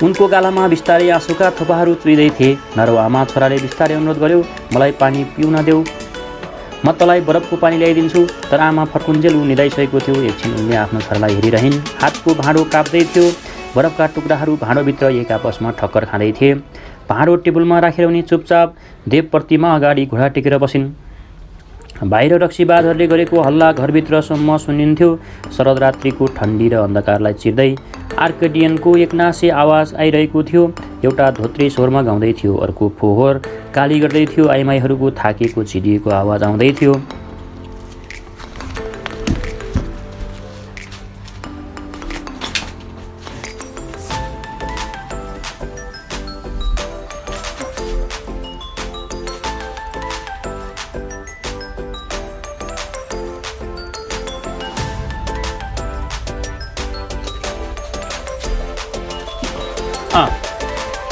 उनको गालामा बिस्तारै आँसुका थोपाहरू चुइँदै थिए। नरौ आमा छोराले बिस्तारै अनुरोध गर्यो, मलाई पानी पिउन देऊ, म तँलाई बरफको पानी ल्याइदिन्छु। तर आमा फर्कुन्जेल ऊ निदाइसकेको थियो। एकछिन उनले आफ्नो छोरालाई हेरिरहन्। हातको भाँडो काप्दै थियो। बरफका टुक्राहरू भाँडोभित्र एक आपसमा ठक्कर खाँदै थिए। भाँडो टेबलमा राखेर उनी चुपचाप देवप्रतिमा अगाडि घुँडा टेकेर बसिन्। बाहिर रक्सीबाजहरूले गरेको हल्ला घरभित्रसम्म सुनिन्थ्यो। शरद रात्रिको ठन्डी र अन्धकारलाई चिर्दै आर्केडियनको एकनासे आवाज आइरहेको थियो। एउटा धोत्रे स्वरमा गाउँदै थियो, अर्को फोहोर गाली गर्दै थियो। आइमाईहरूको थाकेको चिडिएको आवाज आउँदै थियो।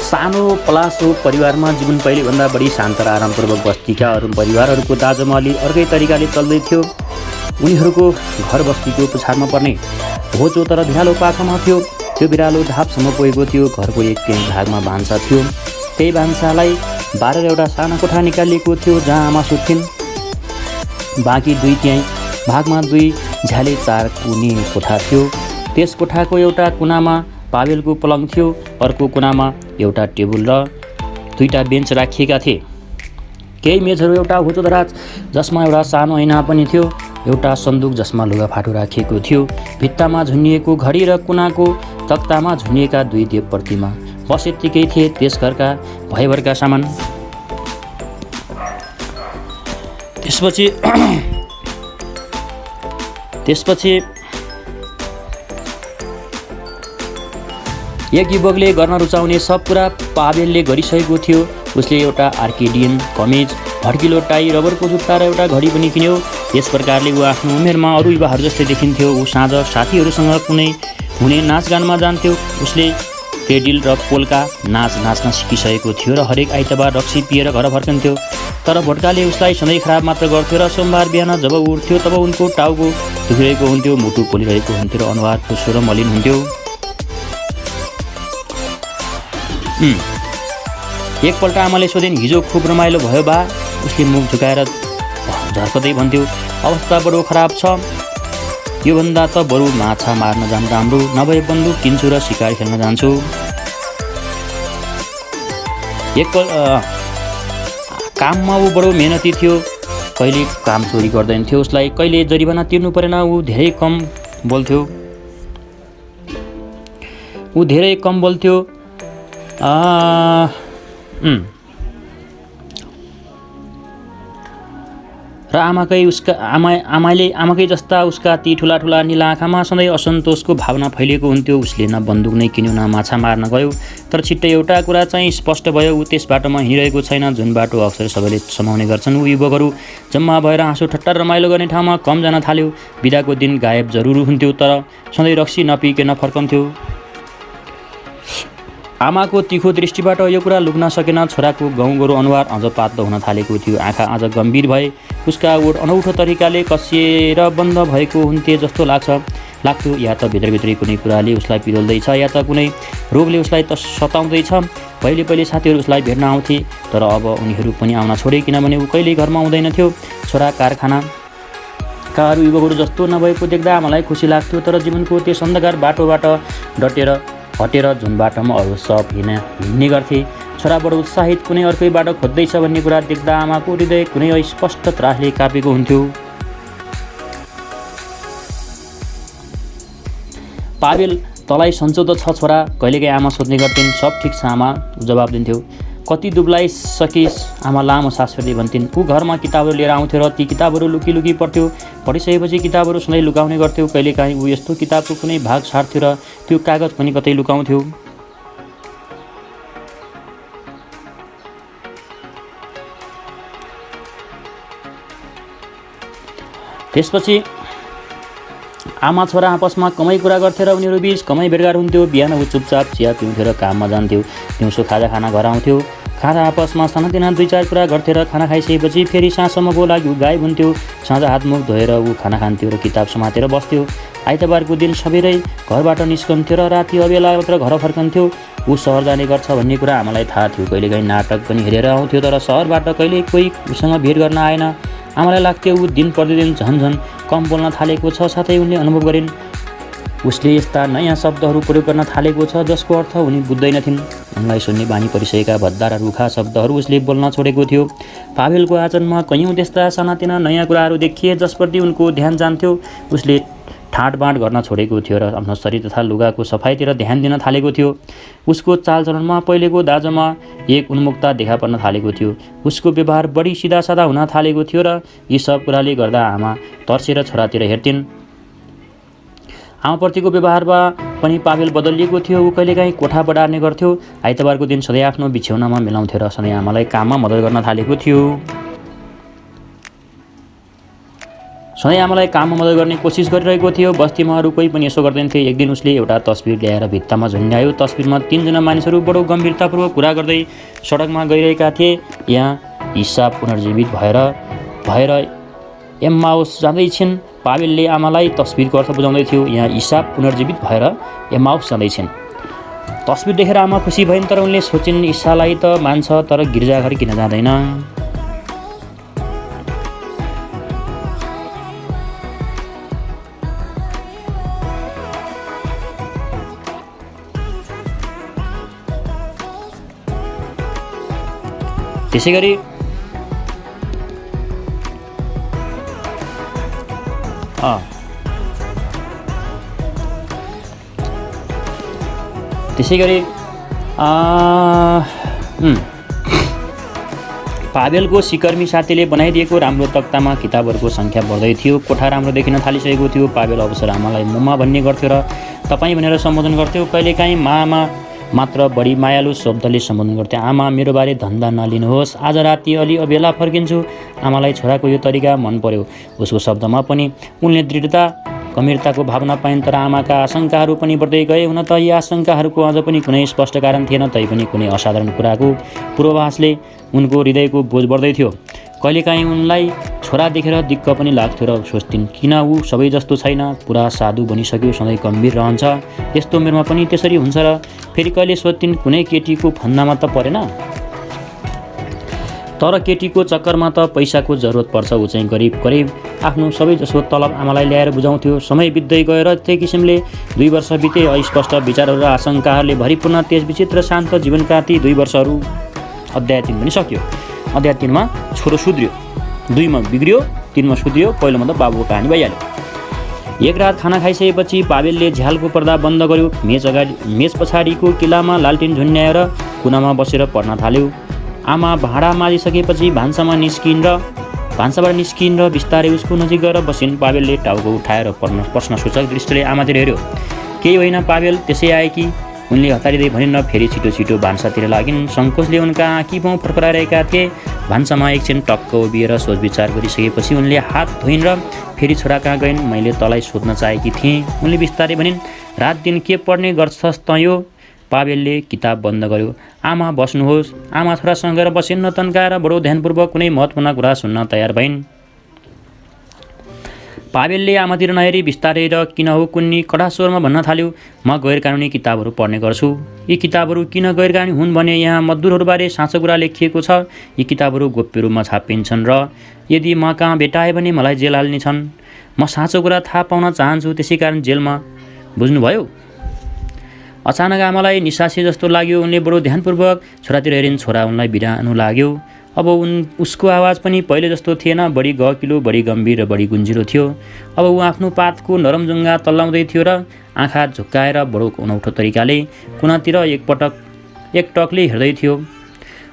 सानो पलासो परिवारमा जीवन पहिलेभन्दा बढी शान्त र आरामपूर्वक बस्तीका अरू परिवारहरूको दाजुमा अलि अर्कै तरिकाले चल्दै थियो। उनीहरूको घर बस्तीको पुछारमा पर्ने होचो तर भिरालो पाखामा थियो। त्यो बिरालो ढापसम्म पुगेको थियो। घरको एक त्यही भागमा भान्सा थियो। त्यही भान्सालाई बारेर एउटा सानो कोठा निकालिएको थियो जहाँ आमा सुत्थिन्। बाँकी दुई त्यही भागमा दुई झ्याले चार कुने कोठा थियो। त्यस कोठाको एउटा कुनामा पावेलको पलङ थियो, अर्को कुनामा एउटा टेबल र दुईटा बेन्च राखिएका थिए। केही मेजहरू, एउटा होचो दराज जसमा एउटा सानो ऐना पनि थियो, एउटा सन्दुक जसमा लुगाफाटो राखिएको थियो, भित्तामा झुन्निएको घडी र कुनाको तख्तामा झुन्निएका दुई देव प्रतिमा बस यत्तिकै थिए त्यस घरका भयभरका सामान। त्यसपछि एक युवकले गर्न रुचाउने सब कुरा पावेलले गरिसकेको थियो। उसले एउटा आर्केडियन कमिज, भड्किलो टाई, रबरको जुत्ता र एउटा घडी पनि किन्यो। यस प्रकारले ऊ आफ्नो उमेरमा अरू युवाहरू जस्तै देखिन्थ्यो। ऊ साँझ साथीहरूसँग कुनै हुने नाचगानमा जान्थ्यो। उसले क्रेडिल र पोल्का नाच नाच्न सिकिसकेको थियो र हरेक आइतबार रक्सी पिएर घर फर्कन्थ्यो। तर भोटकाले उसलाई सधैँ खराब मात्र गर्थ्यो र सोमबार बिहान जब उठ्थ्यो तब उनको टाउको दुखिरहेको हुन्थ्यो, मुटु पोलिरहेको हुन्थ्यो र अनुहार फुस्रो र मलिन हुन्थ्यो। एकपल्ट आमाले सोधिन्, हिजो खुब रमाइलो भयो बा? उसले मुख झुकाएर झर्कदै भन्थ्यो, अवस्था बडो खराब छ, योभन्दा त बरु माछा मार्न जानु राम्रो, नभए बन्दुक किन्छु र शिकार खेल्न जान्छु। काममा ऊ बडो मेहनती थियो। कहिले काम चोरी गर्दैन थियो। उसलाई कहिले जरिवाना तिर्नु परेन। ऊ धेरै कम बोल्थ्यो। र आमाकै जस्ता उसका ती ठुला ठुला निला आँखामा सधैँ असन्तोषको भावना फैलिएको हुन्थ्यो। उसले न बन्दुक नै किन्यो न माछा मार्न गयो। तर छिट्टै एउटा कुरा चाहिँ स्पष्ट भयो, ऊ त्यस बाटोमा हिँडिरहेको छैन जुन बाटो अक्सर सबैले समाउने गर्छन्। ऊ युवकहरू जम्मा भएर हाँसो ठट्टा रमाइलो गर्ने ठाउँमा कम जान थाल्यो। बिदाको दिन गायब जरुर हुन्थ्यो तर सधैँ रक्सी नपिकन फर्कन्थ्यो। आमाको तिखो दृष्टिबाट यो कुरा लुक्न सकेन। छोराको गाउँगोरो अनुहार अझ पातलो हुन थालेको थियो। आँखा अझ गम्भीर भए। उसका ओठ अनौठो तरिकाले कसिएर बन्द भएको हुन्थे जस्तो लाग्थ्यो। या त भित्रभित्रै कुनै कुराले उसलाई पिरोल्दैछ या त कुनै रोगले उसलाई त सताउँदैछ। पहिले साथीहरू उसलाई भेट्न आउँथे तर अब उनीहरू पनि आउन छोडे, किनभने ऊ कहिल्यै घरमा आउँदैनथ्यो। छोरा कारखानाका अरू युवकहरू जस्तो नभएको देख्दा आमालाई खुसी लाग्थ्यो। तर जीवनको त्यस अन्धकार बाटोबाट हटेर जुन बाटोमा अरू सब हिँड्ने गर्थे, छोरा बडो उत्साहित कुनै अर्कै बाटो खोज्दैछ भन्ने कुरा देख्दा आमाको हृदय कुनै अस्पष्ट त्रासले कापेको हुन्थ्यो। पावेल, तँलाई सन्चो त छ छोरा? कहिलेकाहीँ आमा सोध्ने गर्थिन्। सब ठिक छ आमा, जवाब दिन्थ्यो। कति दुब्लाइसकिस् आमा लामो सास फेर्दै भन्थिन्। ऊ घरमा किताबहरू लिएर आउँथ्यो र ती किताबहरू लुकी पढ्थ्यो। पढिसकेपछि किताबहरू सधैँ लुकाउने गर्थ्यो। कहिलेकाहीँ ऊ यस्तो किताबको कुनै भाग छाड्थ्यो र त्यो कागज पनि कतै लुकाउँथ्यो। त्यसपछि आमा छोरा आपसमा कमै कुरा गर्थ्यो र उनीहरू बीच कमै भेटघाट हुन्थ्यो। बिहान ऊ चुपचाप चिया पिउँथ्यो र काममा जान्थ्यो। दिउँसो खाजा खाना घर आउँथ्यो। खाजा आपसमा सानातिना 2-4 कुरा गर्थे र खाना खाइसकेपछि फेरि साँझसम्मको लागि ऊ गायब हुन्थ्यो। साँझ हातमुख धोएर ऊ खाना खान्थ्यो र किताब समातेर बस्थ्यो। आइतबारको दिन सबैले घरबाट निस्कन्थ्यो र राति अबेला मात्र घर फर्कन्थ्यो। ऊ सहर जाने गर्छ भन्ने कुरा आमालाई थाहा थियो। कहिलेकाहीँ नाटक पनि हेरेर आउँथ्यो, तर सहरबाट कहिले कोही उसँग भेट गर्न आएन। आमालाई लाग्थ्यो ऊ दिन प्रतिदिन झन् कम बोल्न थालेको छ। साथै उनले अनुभव गरिन् उसले यस्ता नयाँ शब्दहरू प्रयोग गर्न थालेको छ जसको अर्थ उनी बुझ्दैनथिन्। उनलाई सुन्ने बानी परिसकेका भद्दा र रुखा शब्दहरू उसले बोल्न छोडेको थियो। पावेलको आचरणमा कैयौँ त्यस्ता सानातिना नयाँ कुराहरू देखिए जसप्रति उनको ध्यान जान्थ्यो। उसले ठाँटबाँट गर्न छोडेको थियो र आफ्नो शरीर तथा लुगाको सफाइतिर ध्यान दिन थालेको थियो। उसको चालचलनमा पहिलेको दाँजोमा एक उन्मुक्ता देखा पर्न थालेको थियो। उसको व्यवहार बढी सिधासादा हुन थालेको थियो र यी सब कुराले गर्दा आमा तर्सेर छोरातिर हेर्थिन्। आमाप्रतिको व्यवहारमा पनि पावेल बदलिएको थियो। ऊ कहिलेकाहीँ कोठा बढार्ने गर्थ्यो। आइतबारको दिन सधैँ आफ्नो बिछ्यौनामा मिलाउँथ्यो र सधैँ आमालाई काममा मद्दत गर्न थालेको थियो। सधैँ आमालाई काममा मद्दत गर्ने कोसिस गरिरहेको थियो। बस्तीमा अरू कोही पनि यसो गर्दैनथे। एक दिन उसले एउटा तस्बिर ल्याएर भित्तामा झुन्ड्यायो। तस्बिरमा 3 जना मानिसहरू बडो गम्भीरतापूर्वक कुरा गर्दै सडकमा गइरहेका थिए। यहाँ ईसा पुनर्जीवित भएर एम्माउस जाँदैछिन्। पावेलले आमालाई तस्बिरको अर्थ बुझाउँदै थियो। यहाँ ईसा पुनर्जीवित भएर एम्माउस जाँदैछिन्। तस्बिर देखेर आमा खुसी भइन्, तर उनले सोचिन् ईसालाई त मान्छ तर गिर्जाघर किन जाँदैन। त्यसैगरी पावेलको सिकर्मी साथीले बनाइदिएको राम्रो तक्तामा किताबहरूको सङ्ख्या बढ्दै थियो। कोठा राम्रो देखिन थालिसकेको थियो। पावेल अवसर आमालाई मुमा भन्ने गर्थ्यो र तपाईँ भनेर सम्बोधन गर्थ्यो। कहिलेकाहीँ मामा मात्र बढी मायालु शब्दले सम्बोधन गर्थे। आमा, मेरो बारे धन्दा नलिनुहोस्, आज राति अलि अबेला फर्किन्छु। आमालाई छोराको यो तरिका मन पर्यो। उसको शब्दमा पनि उनले दृढता गम्भीरताको भावना पाइन्, तर आमाका आशंकाहरू पनि बढ्दै गए। हुन त यी आशंकाहरूको अझ पनि कुनै स्पष्ट कारण थिएन, तैपनि कुनै असाधारण कुराको पूर्वाभासले उनको हृदयको बोझ बढ्दै थियो। कहिलेकाहीँ उनलाई छोरा देखेर दिक्क पनि लाग्थ्यो र सोच्थिन् किन ऊ सबै जस्तो छैन, पुरा साधु बनिसक्यो, सधैँ गम्भीर रहन्छ। यस्तो उमेरमा पनि त्यसरी हुन्छ र फेरि कहिले सोच्थिन् कुनै केटीको फन्दामा त परेन। तर केटीको चक्करमा त पैसाको जरुरत पर्छ। ऊ चाहिँ गरिब आफ्नो सबै जसो तलब आमालाई ल्याएर बुझाउँथ्यो। समय बित्दै गएर त्यही किसिमले 2 वर्ष बिते। अस्पष्ट विचारहरू र आशंकाहरूले भरिपूर्ण त्यस विचित्र शान्त जीवनका ती 2 वर्षहरू अध्याय 3 पनि सक्यो। अध्याय 3 मा छोरो सुध्रियो, 2 मा बिग्रियो, 3 मा सुध्रियो, पहिलोमा त बाबुको कहानी भइहाल्यो। एक रात खाना खाइसकेपछि पावेलले झ्यालको पर्दा बन्द गर्यो। मेज पछाडिको किल्लामा लालटिन झुन्ड्याएर कुनामा बसेर पढ्न थाल्यो। आमा भाँडा माझिसकेपछि भान्साबाट निस्किन् र बिस्तारै उसको नजिक गएर बसिन्। पावेलले टाउको उठाएर प्रश्न सूचक दृष्टिले आमातिर हेऱ्यो। केही होइन पावेल, त्यसै आए कि उनले हतारिँदै भनिन् र फेरि छिटो भान्सातिर लागिन्। सङ्कोचले उनका आँखी पाउँ फर्फराइरहेका थिए। भान्सामा एकछिन टक्क उभिएर सोचविचार गरिसकेपछि उनले हात धोइन् र फेरि छोरा कहाँ गइन्। मैले तँलाई सोध्न चाहेकी थिएँ, उनले बिस्तारै भनिन्। रात दिन के पढ्ने गर्छस् त यो? पावेलले किताब बन्द गर्यो। आमा बस्नुहोस्। आमा छोरासँग गएर बसिन् र तन्काएर बडो ध्यानपूर्वक कुनै महत्त्वपूर्ण कुरा सुन्न तयार भइन्। पावेलले आमातिर नहेरी बिस्तारै र किन हो कुन्नी कडा स्वरमा भन्न थाल्यो, म गैरकानुनी किताबहरू पढ्ने गर्छु। यी किताबहरू किन गैरकानुनी हुन् भने यहाँ मजदुरहरूबारे साँचो कुरा लेखिएको छ। यी किताबहरू गोप्य रूपमा छापिन्छन् र यदि म कहाँ भेटाए भने मलाई जेल हाल्नेछन्। म साँचो कुरा थाहा पाउन चाहन्छु, त्यसै कारण जेलमा। बुझ्नुभयो? अचानक आमालाई निसासे जस्तो लाग्यो। उनले बडो ध्यानपूर्वक छोरातिर हेरिन्। छोरा उनलाई बिरानो लाग्यो। अब उसको आवाज पनि पहिले जस्तो थिएन, बढी गहकिलो, बढी गम्भीर र बढी गुन्जिलो थियो। अब ऊ आफ्नो पातको नरम जुङ्गा तल्लाउँदै थियो र आँखा झुक्काएर बडो अनौठो तरिकाले कुनातिर एक टकले हेर्दै थियो।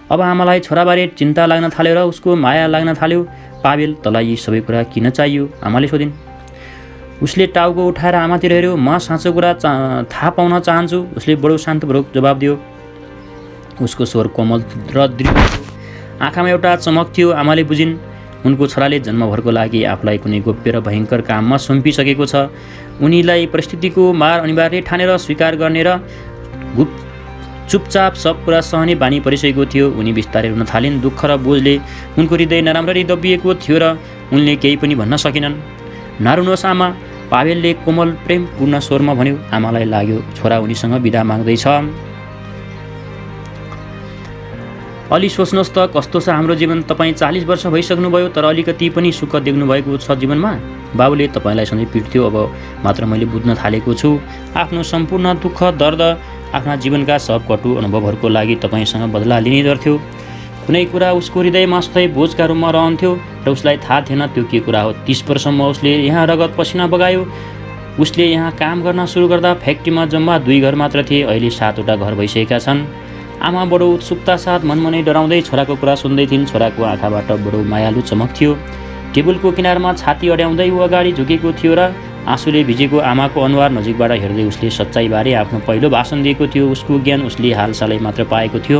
अब आमालाई छोराबारे चिन्ता लाग्न थाल्यो र उसको माया लाग्न थाल्यो। पावेल, तँलाई यी सबै कुरा किन चाहियो? आमाले सोधिन्। उसले टाउको उठाएर आमातिर हेऱ्यो। म साँचो कुरा थाहा पाउन चाहन्छु, उसले बडो शान्तपूर्वक जवाब दियो। उसको स्वर कोमल र दृढ, आँखामा एउटा चमक थियो। आमाले बुझिन् उनको छोराले जन्मभरको लागि आफूलाई कुनै गोप्य र भयङ्कर काममा सुम्पिसकेको छ। उनीलाई परिस्थितिको मार अनिवार्य ठानेर स्वीकार गर्ने र चुपचाप सब कुरा सहने बानी परिसकेको थियो। उनी बिस्तारै रुन थालिन्। दुःख र बोझले उनको हृदय नराम्ररी दबिएको थियो र उनले केही पनि भन्न सकेनन्। नरुनुहोस् आमा, पावेलले कोमल प्रेमपूर्ण स्वरमा भन्यो। आमालाई लाग्यो छोरा उनीसँग बिदा माग्दैछ। अलि सोच्नुहोस् त, कस्तो छ हाम्रो जीवन। तपाईँ 40 वर्ष भइसक्नुभयो, तर अलिकति पनि सुख देख्नु भएको छ जीवनमा? बाबुले तपाईँलाई सधैँ पिट्थ्यो, अब मात्र मैले बुझ्न थालेको छु। आफ्नो सम्पूर्ण दुःख दर्द, आफ्ना जीवनका सब कटु अनुभवहरूको लागि तपाईँसँग बदला लिने गर्थ्यो। कुनै कुरा उसको हृदयमा सधैँ बोझका रूपमा रहन्थ्यो र उसलाई थाहा थिएन त्यो के कुरा हो। 30 वर्षसम्म उसले यहाँ रगत पसिना बगायो। उसले यहाँ काम गर्न सुरु गर्दा फ्याक्ट्रीमा जम्मा 2 घर मात्र थिए, अहिले 7वटा घर भइसकेका छन्। आमा बडो उत्सुकता साथ मनमनै डराउँदै छोराको कुरा सुन्दै थिइन्। छोराको आँखाबाट बडो मायालु चमक थियो। टेबलको किनारमा छाती अड्याउँदै ऊ अगाडि झुकेको थियो र आँसुले भिजेको आमाको अनुहार नजिकबाट हेर्दै उसले सच्चाइबारे आफ्नो पहिलो भाषण दिएको थियो। उसको ज्ञान उसले हालसालै मात्र पाएको थियो।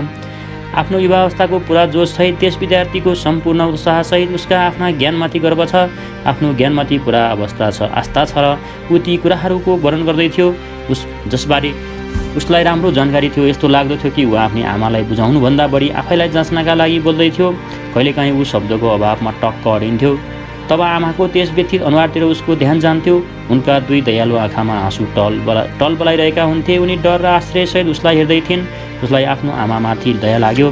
आफ्नो युवावस्थाको पुरा जोससहित त्यस विद्यार्थीको सम्पूर्ण उत्साहसहित उसका आफ्ना ज्ञानमाथि गर्व छ, आफ्नो ज्ञानमाथि पुरा आस्था छ र ऊ ती कुराहरूको वर्णन गर्दै थियो जसबारे उसलाई राम्रो जानकारी थियो। यस्तो लाग्दथ्यो कि ऊ आफ्नै आमालाई बुझाउनुभन्दा बढी आफैलाई जाँच्नका लागि बोल्दै थियो। कहिलेकाहीँ ऊ शब्दको अभावमा टक्क अडिन्थ्यो। तब आमाको त्यस व्यथित अनुहारतिर उसको ध्यान जान्थ्यो। उनका 2 दयालु आँखामा आँसु टलबलाइरहेका हुन्थे। उनी डर र आश्चर्यसहित उसलाई हेर्दै थिइन्। उसलाई आफ्नो आमामाथि दया लाग्यो।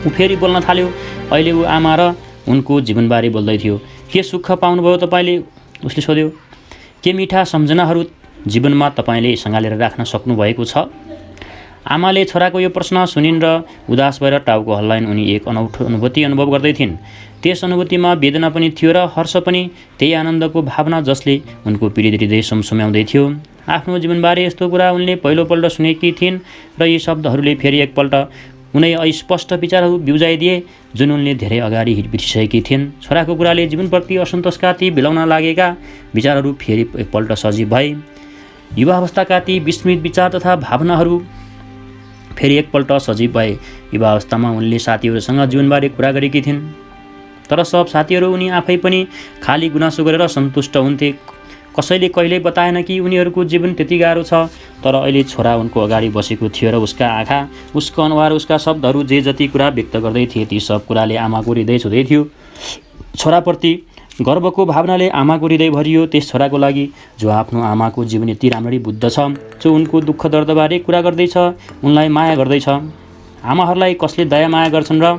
ऊ फेरि बोल्न थाल्यो। अहिले ऊ आमा र उनको जीवनबारे बोल्दै थियो। के सुख पाउनुभयो तपाईँले? उसले सोध्यो। के मिठा सम्झनाहरू जीवनमा तपाईँले सँगालेर राख्न सक्नुभएको छ? आमाले छोराको यो प्रश्न सुनिन् र उदास भएर टाउको हल्लाइन्। उनी एक अनौठो अनुभूति अनुभव गर्दै थिइन्। त्यस अनुभूतिमा वेदना पनि थियो र हर्ष पनि, त्यही आनन्दको भावना जसले उनको पीडित हृदय सुम्याउँदै थियो। आफ्नो जीवनबारे यस्तो कुरा उनले पहिलोपल्ट सुनेकी थिइन् र यी शब्दहरूले फेरि एकपल्ट उनै अस्पष्ट विचारहरू बिउजाइदिए जुन उनले धेरै अगाडि बिर्सिसकेकी थिइन्। छोराको कुराले जीवनप्रति असन्तोषका ती बिलाउन लागेका विचारहरू फेरि एकपल्ट सजीव भए। युवावस्थाका ती विस्मृत विचार तथा भावनाहरू फेरि एकपल्ट सजीव भए। युवावस्थामा उनले साथीहरूसँग जीवनबारे कुरा गरेकी थिइन्, तर सब साथीहरू उनी आफै पनि खाली गुनासो गरेर सन्तुष्ट हुन्थे। कसैले कहिल्यै बताएन कि उनीहरूको जीवन त्यति गाह्रो छ। तर अहिले छोरा उनको अगाडि बसेको थियो र उसका आँखा, उसको अनुहार, उसका शब्दहरू जे जति कुरा व्यक्त गर्दै थिए ती सब कुराले आमाको हृदय छुँदै थियो। छोराप्रति गर्वको भावनाले आमाको हृदय भरियो। त्यस छोराको लागि जो आफ्नो आमाको जीवन यति राम्ररी बुझ्दछ, जो उनको दुःख दर्दबारे कुरा गर्दैछ, उनलाई माया गर्दैछ। आमाहरूलाई कसले दया माया गर्छन् र?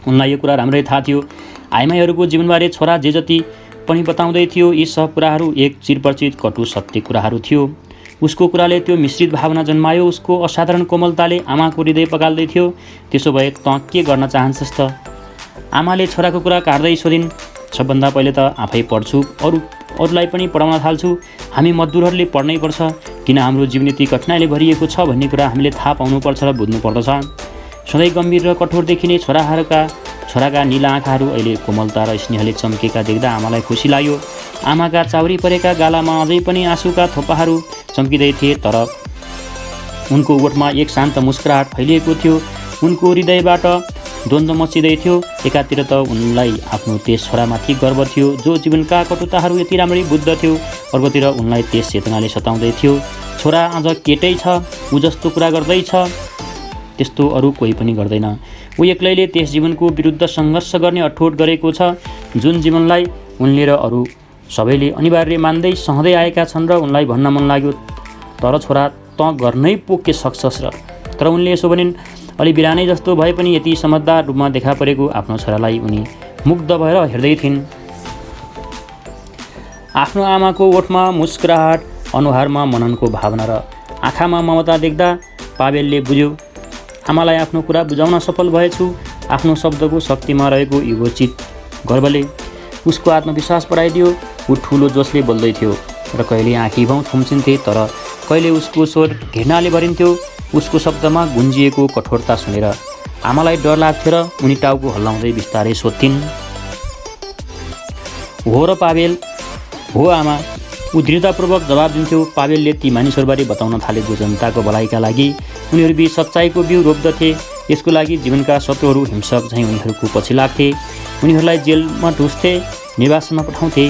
उनलाई यो कुरा राम्रै थाहा थियो। आइमाईहरूको जीवनबारे छोरा जे जति पनि बताउँदै थियो यी सब कुराहरू एक चिरपरिचित कटु सत्य कुराहरू थियो। उसको कुराले त्यो मिश्रित भावना जन्मायो। उसको असाधारण कोमलताले आमाको हृदय पगाल्दै थियो। त्यसो भए तँ के गर्न चाहन्छस् त? आमाले छोराको कुरा काट्दै सोधिन्। सबभन्दा पहिले त आफै पढ्छु, अरूलाई पनि पढाउन थाल्छु। हामी मजदुरहरूले पढ्नै पर्छ। किन हाम्रो जीवन यति कठिनाइले भरिएको छ भन्ने कुरा हामीले थाहा पाउनुपर्छ र बुझ्नुपर्दछ। सधैँ गम्भीर र कठोर देखिने छोराका नीला आँखाहरू अहिले कोमलता र स्नेहले चम्केका देख्दा आमालाई खुसी लाग्यो। आमाका चाउरी परेका गालामा अझै पनि आँसुका थोपाहरू चम्किँदै थिए, तर उनको ओठमा एक शान्त मुस्कुराहट फैलिएको थियो। उनको हृदयबाट द्वन्द्व मचिँदै थियो। एकातिर त उनलाई आफ्नो त्यस छोरामाथि गर्व थियो जो जीवनका कटुताहरू यति राम्ररी बुझ्दथ्यो, अर्कोतिर उनलाई त्यस चेतनाले सताउँदै थियो। छोरा अझ केटै छ, ऊ जस्तो कुरा गर्दैछ त्यस्तो अरू कोही पनि गर्दैन। ऊ एक्लैले त्यस जीवनको विरुद्ध सङ्घर्ष गर्ने अठोट गरेको छ जुन जीवनलाई उनले र अरू सबैले अनिवार्य मान्दै सहँदै आएका छन्। र उनलाई भन्न मन लाग्यो, तर छोरा तँ गर्नै पो के सक्छस् र? तर उनले यसो भनिन्। अलि बिरानै जस्तो भए पनि यति समझदार रूपमा देखा परेको आफ्नो छोरालाई उनी मुग्ध भएर हेर्दै थिइन्। आफ्नो आमाको ओठमा मुस्कुराहट, अनुहारमा मननको भावना र आँखामा ममता देख्दा पावेलले बुझ्यो आमालाई आफ्नो कुरा बुझाउन सफल भएछु। आफ्नो शब्दको शक्तिमा रहेको युगोचित गर्वले उसको आत्मविश्वास बढाइदियो। ऊ ठुलो जोसले बोल्दै थियो र कहिले आँखी भाउ थुम्सिन्थे, तर कहिले उसको स्वर घृणाले भरिन्थ्यो। उसको शब्दमा गुन्जिएको कठोरता सुनेर आमालाई डर लाग्थ्यो र उनी टाउको हल्लाउँदै बिस्तारै सोध्थिन्। हो र पावेल? हो आमा, ऊ दृढतापूर्वक जवाब दिन्थ्यो। पावेलले ती मानिसहरूबारे बताउन थालेको जनताको भलाइका लागि उनीहरूबीच सच्चाइको बिउ रोप्दथे। यसको लागि जीवनका शत्रुहरू हिंसक झैँ उनीहरूको पछि लाग्थे, उनीहरूलाई जेलमा ढुस्थे, निर्वासनमा पठाउँथे।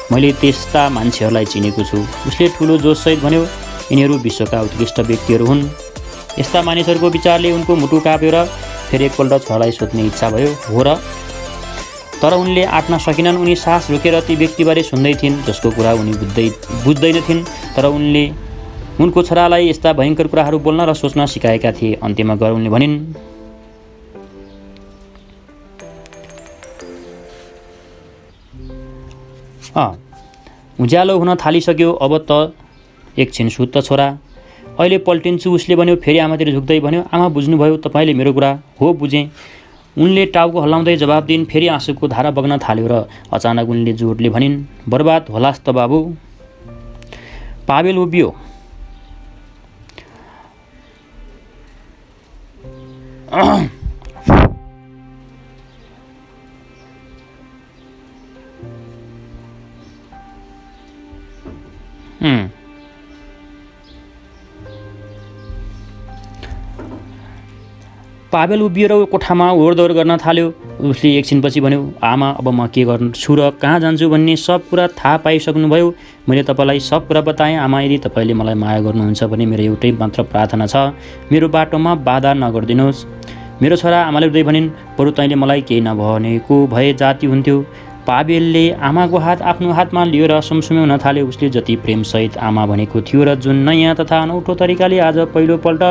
मैले त्यस्ता मान्छेहरूलाई चिनेको छु। उसले ठुलो जोससहित भन्यो। यिनीहरू विश्वका उत्कृष्ट व्यक्तिहरू हुन्। यस्ता मानिसहरूको विचारले उनको मुटु काप्यो र फेरि एकपल्ट छोरालाई सोध्ने इच्छा भयो। हो र? तर उनले आँट्न सकिनन्। उनी सास रोकेर ती व्यक्तिबारे सुन्दै थिइन् जसको कुरा उनी बुझ्दैनथिन्। तर उनले उनको छोरालाई यस्ता भयङ्कर कुराहरू बोल्न र सोच्न सिकाएका थिए। अन्त्यमा गएर उनले भनिन्, उज्यालो हुन थालिसक्यो, अब त एकछिन सुत्त छोरा, अहिले पल्टिन्छु। उसले भन्यो। फेरि आमातिर झुक्दै भन्यो, आमा बुझ्नुभयो तपाईँले मेरो कुरा? हो, बुझेँ। उनले टाउको हल्लाउँदै जवाब दिइन्। फेरि आँसुको धारा बग्न थाल्यो र अचानक उनले जोडले भनिन्, बर्बाद होलास् त बाबु। पावेल उभियो। पावेल उभिएर कोठामा ओहोरदोहोर गर्न थाल्यो। उसले एकछिनपछि भन्यो, आमा अब म के गर्छु र कहाँ जान्छु भन्ने सब कुरा थाहा पाइसक्नुभयो। मैले तपाईँलाई सब कुरा बताएँ। आमा, यदि तपाईँले मलाई माया गर्नुहुन्छ भने मेरो एउटै मात्र प्रार्थना छ, मेरो बाटोमा बाधा नगरिदिनुहोस्। मेरो छोरा आमाले उठ्दै भनिन्, बरु तैँले मलाई केही नभनेको भए जाति हुन्थ्यो। पावेलले आमाको हात आफ्नो हातमा लिएर सुमसुम्याउन थाल्यो। उसले जति प्रेमसहित आमा भनेको थियो र जुन नयाँ तथा अनौठो तरिकाले आज पहिलोपल्ट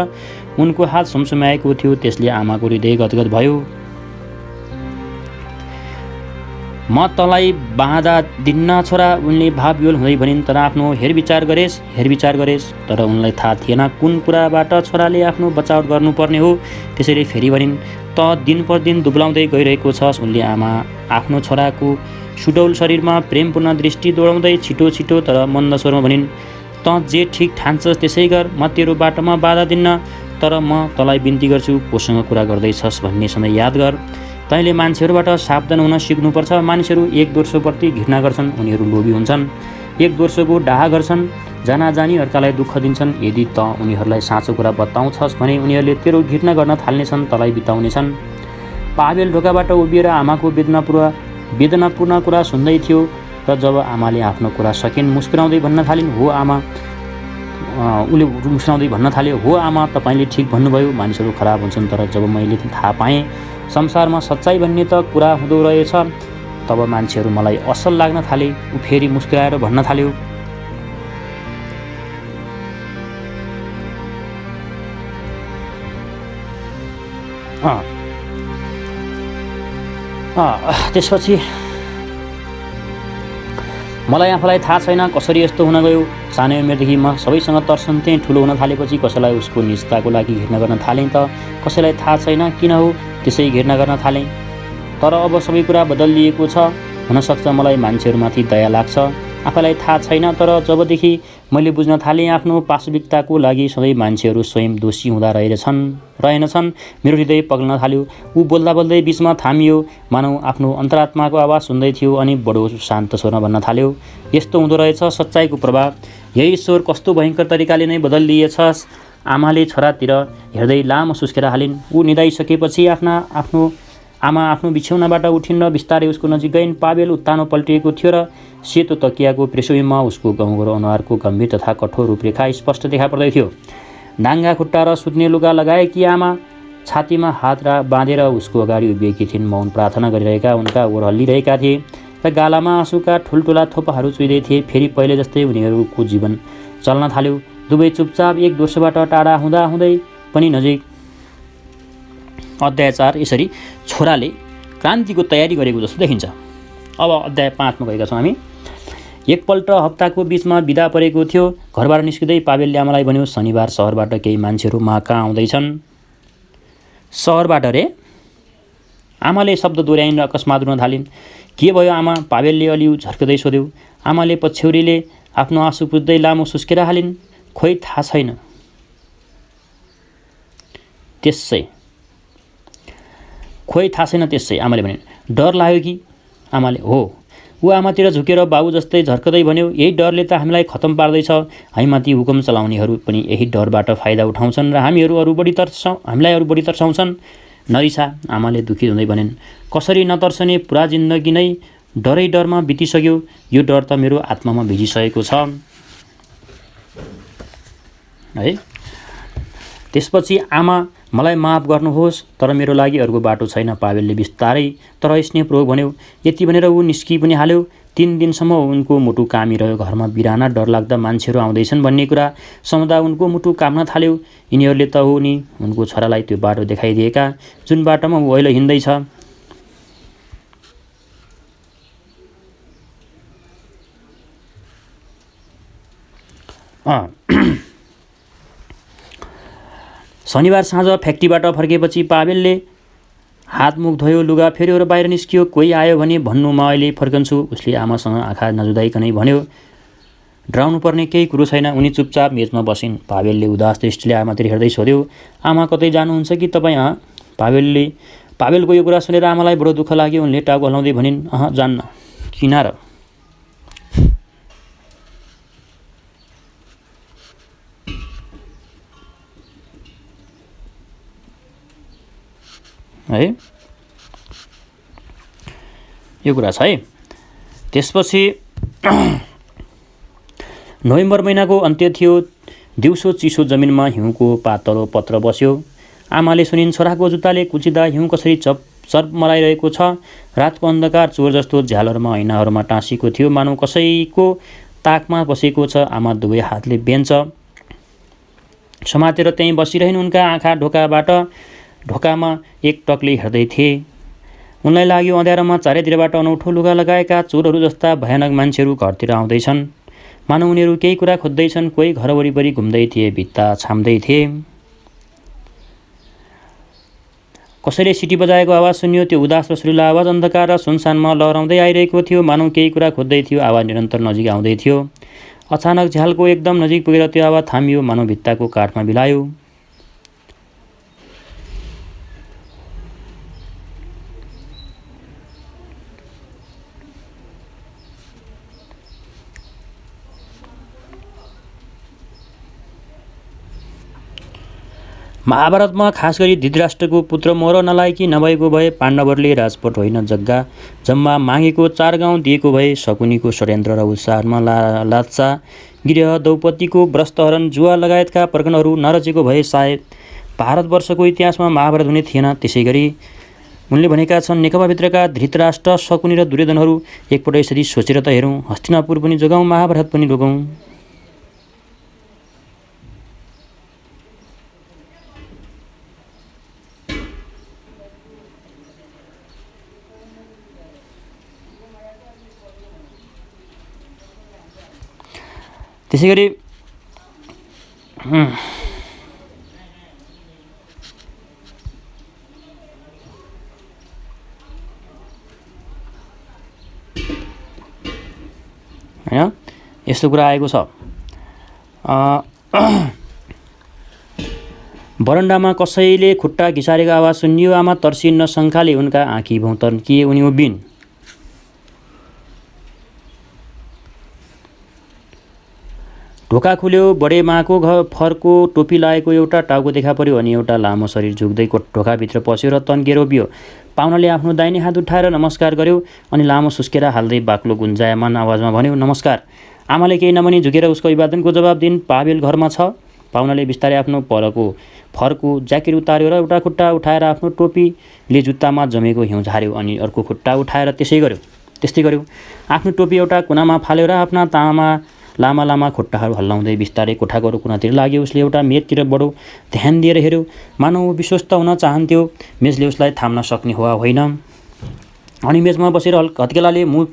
उनको हात सुमसुम्याएको थियो, त्यसले आमाको हृदय गदगद भयो। म तँलाई बाधा दिन्न छोरा, उनले भावविह्वल हुँदै भनिन्। तर आफ्नो हेरविचार गरेस्। तर उनलाई थाहा थिएन कुन कुराबाट छोराले आफ्नो बचाव गर्नुपर्ने हो। त्यसैले फेरि भनिन्, त दिन प्रतिदिन दुब्लाउँदै गइरहेको छस्। उनले आफ्नो छोराको सुडौल शरीरमा प्रेमपूर्ण दृष्टि दौडाउँदै छिटो छिटो तर मन्द स्वरमा भनिन्, त जे ठिक ठान्छस् त्यसै गर, म तेरो बाटोमा बाधा दिन्न। तर म तँलाई बिन्ती गर्छु, कोसँग कुरा गर्दैछस् भन्ने सधैँ याद गर। तैँले मान्छेहरूबाट सावधान हुन सिक्नुपर्छ। मानिसहरू एक दोस्रोप्रति घृणा गर्छन्, उनीहरू लोभी हुन्छन्, एक दोस्रोको डाहा गर्छन्, जानाजानी अर्कालाई दुःख दिन्छन्। यदि त उनीहरूलाई साँचो कुरा बताउँछस् भने उनीहरूले तेरो घृणा गर्न थाल्नेछन्, तँलाई बिताउनेछन्। पावेल ढोकाबाट उभिएर आमाको वेदनापूर्ण कुरा सुन्दै थियो र जब आमाले आफ्नो कुरा सकिन् मुस्कुराउँदै भन्न थालिन्, हो आमा, उसले मुस्कुराउँदै भन्न थाल्यो, हो आमा, तपाईँले ठिक भन्नुभयो। मानिसहरू खराब हुन्छन्, तर जब मैले थाहा पाएँ संसारमा सच्चाइ भन्ने त कुरा हुँदो रहेछ, तब मान्छेहरू मलाई असल लाग्न थाले। ऊ फेरि मुस्कुराएर भन्न थाल्यो, त्यसपछि मलाई आफूलाई थाहा छैन कसरी यस्तो हुन गयो। सानै उमेरदेखि म सबैसँग तर्सन्थेँ। ठुलो हुन थालेपछि कसैलाई उसको निजताको लागि घृणा गर्न थालेँ त कसैलाई थाहा छैन किन हो त्यसै घृणा गर्न थालेँ। तर अब सबै कुरा बदलिएको छ। हुनसक्छ मलाई मान्छेहरूमाथि दया लाग्छ, आफूलाई थाहा छैन। तर जबदेखि मैले बुझ्न थालेँ आफ्नो पाशविकताको लागि सधैँ मान्छेहरू स्वयं दोषी हुँदा रहेनछन्, मेरो हृदय पग्लन थाल्यो। ऊ बोल्दा बोल्दै बिचमा थामियो, मानौ आफ्नो अन्तरात्माको आवाज सुन्दै थियो अनि बडो शान्त स्वरमा भन्न थाल्यो, यस्तो हुँदो रहेछ सच्चाइको प्रभाव। यही ईश्वर कस्तो भयङ्कर तरिकाले नै बदलिएछस्। आमाले छोरातिर हेर्दै लामो सुस्केर हालिन्। ऊ निदाइसकेपछि आमा आफ्नो बिछौनाबाट उठिन् र बिस्तारै उसको नजिक गइन्। पावेल उत्तानो पल्टिएको थियो र सेतो तकियाको पृष्ठभूमिमा उसको गहुँगो अनुहारको गम्भीर तथा कठोर रूपरेखा स्पष्ट देखा पर्दै थियो। नाङ्गा खुट्टा र सुत्ने लुगा लगाएकी आमा छातीमा हात बाँधेर उसको अगाडि उभिएकी थिइन्। मौन प्रार्थना गरिरहेका उनका ओर हल्लिरहेका थिए र गालामा आँसुका ठुल्ठुला थोपाहरू चुइदै थिए। फेरि पहिले जस्तै उनीहरूको जीवन चल्न थाल्यो। दुवै चुपचाप एक दोस्रोबाट टाढा हुँदै पनि नजिक। अध्याय 4 यसरी छोराले क्रान्तिको तयारी गरेको जस्तो देखिन्छ। अब अध्याय 5 मा गएका छौँ हामी। एकपल्ट हप्ताको बिचमा बिदा परेको थियो। घरबाट निस्किँदै पावेलले आमालाई भन्यो, शनिबार सहरबाट केही मान्छेहरू कहाँ आउँदैछन्। सहरबाट रे? आमाले शब्द दोहोऱ्याइन् र अकस्मात रुन थालिन्। के भयो आमा? पावेलले अलि झर्कदै सोध्यो। आमाले पछ्यौरीले आफ्नो आँसु पुस्दै लामो सुस्केर हालिन्। खोइ थाहा छैन। त्यसै आमाले भनिन्। डर लाग्यो कि? आमाले हो। ऊ आमातिर झुकेर बाबु जस्तै झर्कदै भन्यो, यही डरले त हामीलाई खतम पार्दैछ। हामीमाथि हुकुम चलाउनेहरू पनि यही डरबाट फाइदा उठाउँछन् र हामीलाई अरू बढी तर्साउँछन्। नरिसा, आमाले दुखी हुँदै भनिन्। कसरी नतर्सने, पुरा जिन्दगी नै डरमा बितिसक्यो। यो डर त मेरो आत्मामा भिजिसकेको छ है। त्यसपछि आमा मलाई माफ गर्नुहोस्, तर मेरो लागि अर्को बाटो छैन, पावेलले बिस्तारै तर स्नेहपूर्वक भन्यो। यति भनेर ऊ निस्कि पनि हाल्यो। 3 दिनसम्म उनको मुटु कामिरह्यो। घरमा बिराना डरलाग्दा मान्छेहरू आउँदैछन् भन्ने कुरा सम्झदा उनको मुटु काम्न थाल्यो। यिनीहरूले त हो नि उनको छोरालाई त्यो बाटो देखाइदिएका, जुन बाटोमा ऊ अहिले हिँड्दैछ। शनिबार साँझ फ्याक्ट्रीबाट फर्केपछि पावेलले हात मुख धोयो, लुगा फेर्यो र बाहिर निस्कियो। कोही आयो भने भन्नु, म अहिले फर्कन्छु। उसले आमासँग आँखा नजुदाइकनै भन्यो। डराउनु पर्ने केही कुरो छैन। उनी चुपचाप मेजमा बसिन्। पावेलले उदास दृष्टिले आमातिर हेर्दै सोध्यो, आमा कतै जानुहुन्छ कि तपाईँ? पावेलको यो कुरा सुनेर आमालाई बडो दुःख लाग्यो। उनले टाउको हल्लाउँदै भनिन्, जान्न। किन र? है यो कुरा छ है। त्यसपछि नोभेम्बर महिनाको अन्त्य थियो। दिउँसो चिसो जमिनमा हिउँको पातलो पत्र बस्यो। आमाले सुनिन्, छोराको जुत्ताले कुचिँदा हिउँ कसरी चर्प मलाइरहेको छ। रातको अन्धकार चोर जस्तो झ्यालहरूमा ऐनाहरूमा टाँसिएको थियो, मानौ कसैको ताकमा बसेको छ। आमा दुवै हातले बेन्च समातेर त्यहीँ बसिरहन्। उनका आँखा ढोकामा एक टकले हेर्दै थिए। उनलाई लाग्यो अँध्यारोमा चारैतिरबाट अनौठो लुगा लगाएका चोरहरू जस्ता भयानक मान्छेहरू घरतिर आउँदैछन्। मानौ उनीहरू केही कुरा खोज्दैछन्। कोही घर वरिपरि घुम्दै थिए, भित्ता छाम्दै थिए। कसैले सिटी बजाएको आवाज सुन्यो। त्यो उदास र सुरिलो आवाज अन्धकार र सुनसानमा लहराउँदै आइरहेको थियो, मानौ केही कुरा खोज्दै थियो। आवाज निरन्तर नजिक आउँदै थियो। अचानक झ्यालको एकदम नजिक पुगेर त्यो आवाज थामियो, मानौ भित्ताको काठमा बिलायो। महाभारतमा खास गरी धृतराष्ट्रको पुत्र मोर नलायकी नभएको भए पाण्डवहरूले राजपट होइन जम्मा मागेको 4 गाउँ दिएको भए शकुनीको षड्यन्त्र र उत्साहमा लात्सा गिरह द्रौपदीको व्रस्तहरण जुवा लगायतका प्रकरणहरू नरचेको भए सायद भारतवर्षको इतिहासमा महाभारत हुने थिएन। त्यसैगरी उनले भनेका छन्, नेकपाभित्रका धृतराष्ट्र, शकुनी र दुर्योधनहरू एकपल्ट यसरी सोचेर त हेरौँ। हस्तिनापुर पनि जोगाउँ, महाभारत पनि रोकौँ। त्यसैगरी हैन यस्तो कुरा आएको छ। बरन्डामा कसैले खुट्टा घिसारेको आवाज सुनियो। आमा तर्सिन्न, शङ्काले उनका आँखी भौँ तन्किए। उनी उभिन्। ढोका खुल्यो। बडेमाको फरको टोपी लगाएको एउटा टाउको देखा पर्यो अनि एउटा लामो शरीर झुक्दै ढोकाभित्र पस्यो र तन्केर उभियो। पाहुनाले आफ्नो दाहिने हात उठाएर नमस्कार गर्यो अनि लामो सुस्केरा हाल्दै बाक्लो गुन्जायमान आवाजमा भन्यो, नमस्कार। आमाले केही नभनी झुकेर उसको अभिवादनको जवाब दिन्। पावेल घरमा छ। पाहुनाले बिस्तारै आफ्नो फरको ज्याकेट उतार्यो र एउटा खुट्टा उठाएर आफ्नो टोपीले जुत्तामा जमेको हिउँ झार्यो अनि अर्को खुट्टा उठाएर त्यस्तै गर्यो। आफ्नो टोपी एउटा कुनामा फाल्यो र आफ्ना लामा खुट्टाहरू हल्लाउँदै बिस्तारै कोठाको कुनातिर लाग्यो। उसले एउटा मेचतिर बडो ध्यान दिएर हेऱ्यो, मानौ विश्वस्त हुन चाहन्थ्यो। मेचले उसलाई थाम्न सक्ने हो होइन। अनि मेचमा बसेर हत्केलाले मुख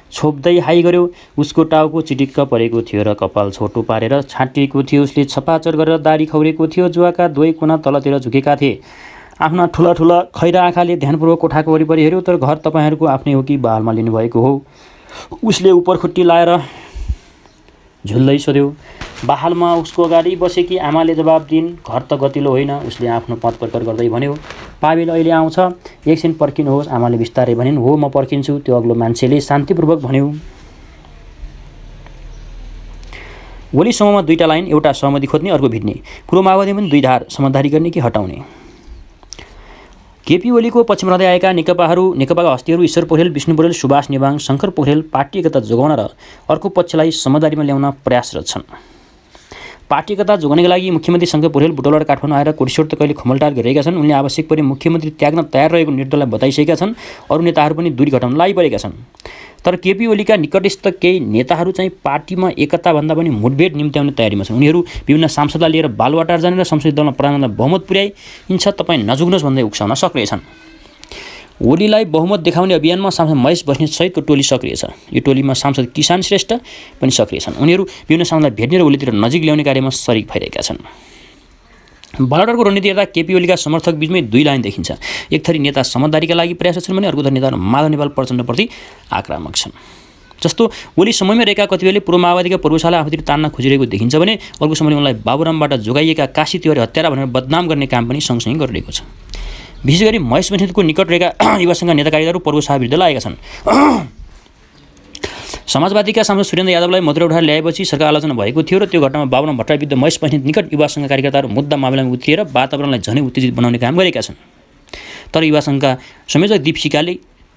छोप्दै हाई गर्यो। उसको टाउको चिटिक्क परेको थियो र कपाल छोटो पारेर छाटिएको थियो। उसले छपाचर गरेर दारी खौरेको थियो। जुवाका दुवै कुना तलतिर झुकेका थिए। आफ्ना ठुला खैरा आँखाले ध्यानपूर्वक कोठाको वरिपरि हेऱ्यो। तर घर तपाईँहरूको आफ्नै हो कि बहालमा लिनुभएको हो? उसले उपरखुट्टी लाएर झुल्दै सोध्यो। बहालमा उसको अगाडि बसेकी आमाले जवाब दिइन्, घर त गतिलो होइन। उसले आफ्नो पद प्रकट गर्दै भन्यो, पावेल अहिले आउँछ, एकछिन पर्खिनुहोस्। आमाले बिस्तारै भनिन्, हो म पर्खिन्छु। त्यो अग्लो मान्छेले शान्तिपूर्वक भन्यो। ओलीसम्ममा 2टा लाइन, एउटा सहमति खोज्ने, अर्को भिड्ने। पूर्व माओवादीमा पनि 2 धार, समझदारी गर्ने कि हटाउने। केपी ओलीको पक्षमा रहँदै आएका नेकपाका हस्तीहरू ईश्वर पोखरेल, विष्णु पोखरेल, सुभाष नेवाङ, शङ्कर पोखरेल पार्टी एकता जोगाउन र अर्को पक्षलाई समझदारीमा ल्याउन प्रयासरत छन्। पार्टी एकता जोगाउनका लागि मुख्यमन्त्री शङ्कर पोखरेल बुटवलबाट काठमाडौँ आएर कोटेश्वर त कहिले खमलटार गरिरहेका छन्। उनले आवश्यक परे मुख्यमन्त्री त्याग्न तयार रहेको नेतृत्वलाई बताइसकेका छन्। अरू नेताहरू पनि दूरी घटाउन लागिपरेका छन्। तर केपी ओलीका निकटस्थ केही नेताहरू चाहिँ पार्टीमा एकताभन्दा पनि मुठभेड निम्त्याउने तयारीमा छन्। उनीहरू विभिन्न सांसदलाई लिएर बालुवाटार जाने र संसदीय दलमा प्रधानमन्त्रीलाई बहुमत पुर्याइन्छ तपाईँ नजुग्नुहोस् भन्दै उक्साउन सक्रिय छन्। ओलीलाई बहुमत देखाउने अभियानमा सांसद महेश बस्नेत सहितको टोली सक्रिय छ। यो टोलीमा सांसद किसान श्रेष्ठ पनि सक्रिय छन्। उनीहरू विभिन्न सांसदलाई भेट्ने र ओलीतिर नजिक ल्याउने कार्यमा सरिक भइरहेका छन्। बालुवाटारको रणनीति हेर्दा केपी ओलीका समर्थक बीचमै दुई लाइन देखिन्छ। एक थरी नेता समझदारीका लागि प्रयास छन् भने अर्को थरी नेताहरू माधव नेपाल प्रचण्डप्रति आक्रामक छन्। जस्तो ओली समयमा रहेका कतिपयले पूर्व माओवादीका पूर्वशाला आफूतिर तान्न खोजिरहेको देखिन्छ भने अर्को समयले उनलाई बाबुरामबाट जोगाइएका काशी तिवारी हत्यारा भनेर बदनाम गर्ने काम पनि सँगसँगै गरिरहेको छ। विशेष गरी महेश बस्नेतको निकट रहेका युवा संघ नेता कार्यकर्ताहरू पर्व शाह विरुद्ध लागेका छन्। समाजवादीका सांसद सुरेन्द्र यादवलाई मधुरा उठाएर ल्याएपछि सरकार आलोचना भएको थियो र त्यो घटनामा बाबुराम भट्टराई विरुद्ध महेश बस्नेत निकट युवा संघ कार्यकर्ताहरू मुद्दा मामिलामा उत्रिएर वातावरणलाई झनै उत्तेजित बनाउने काम गरेका छन्। तर युवा संघका संयोजक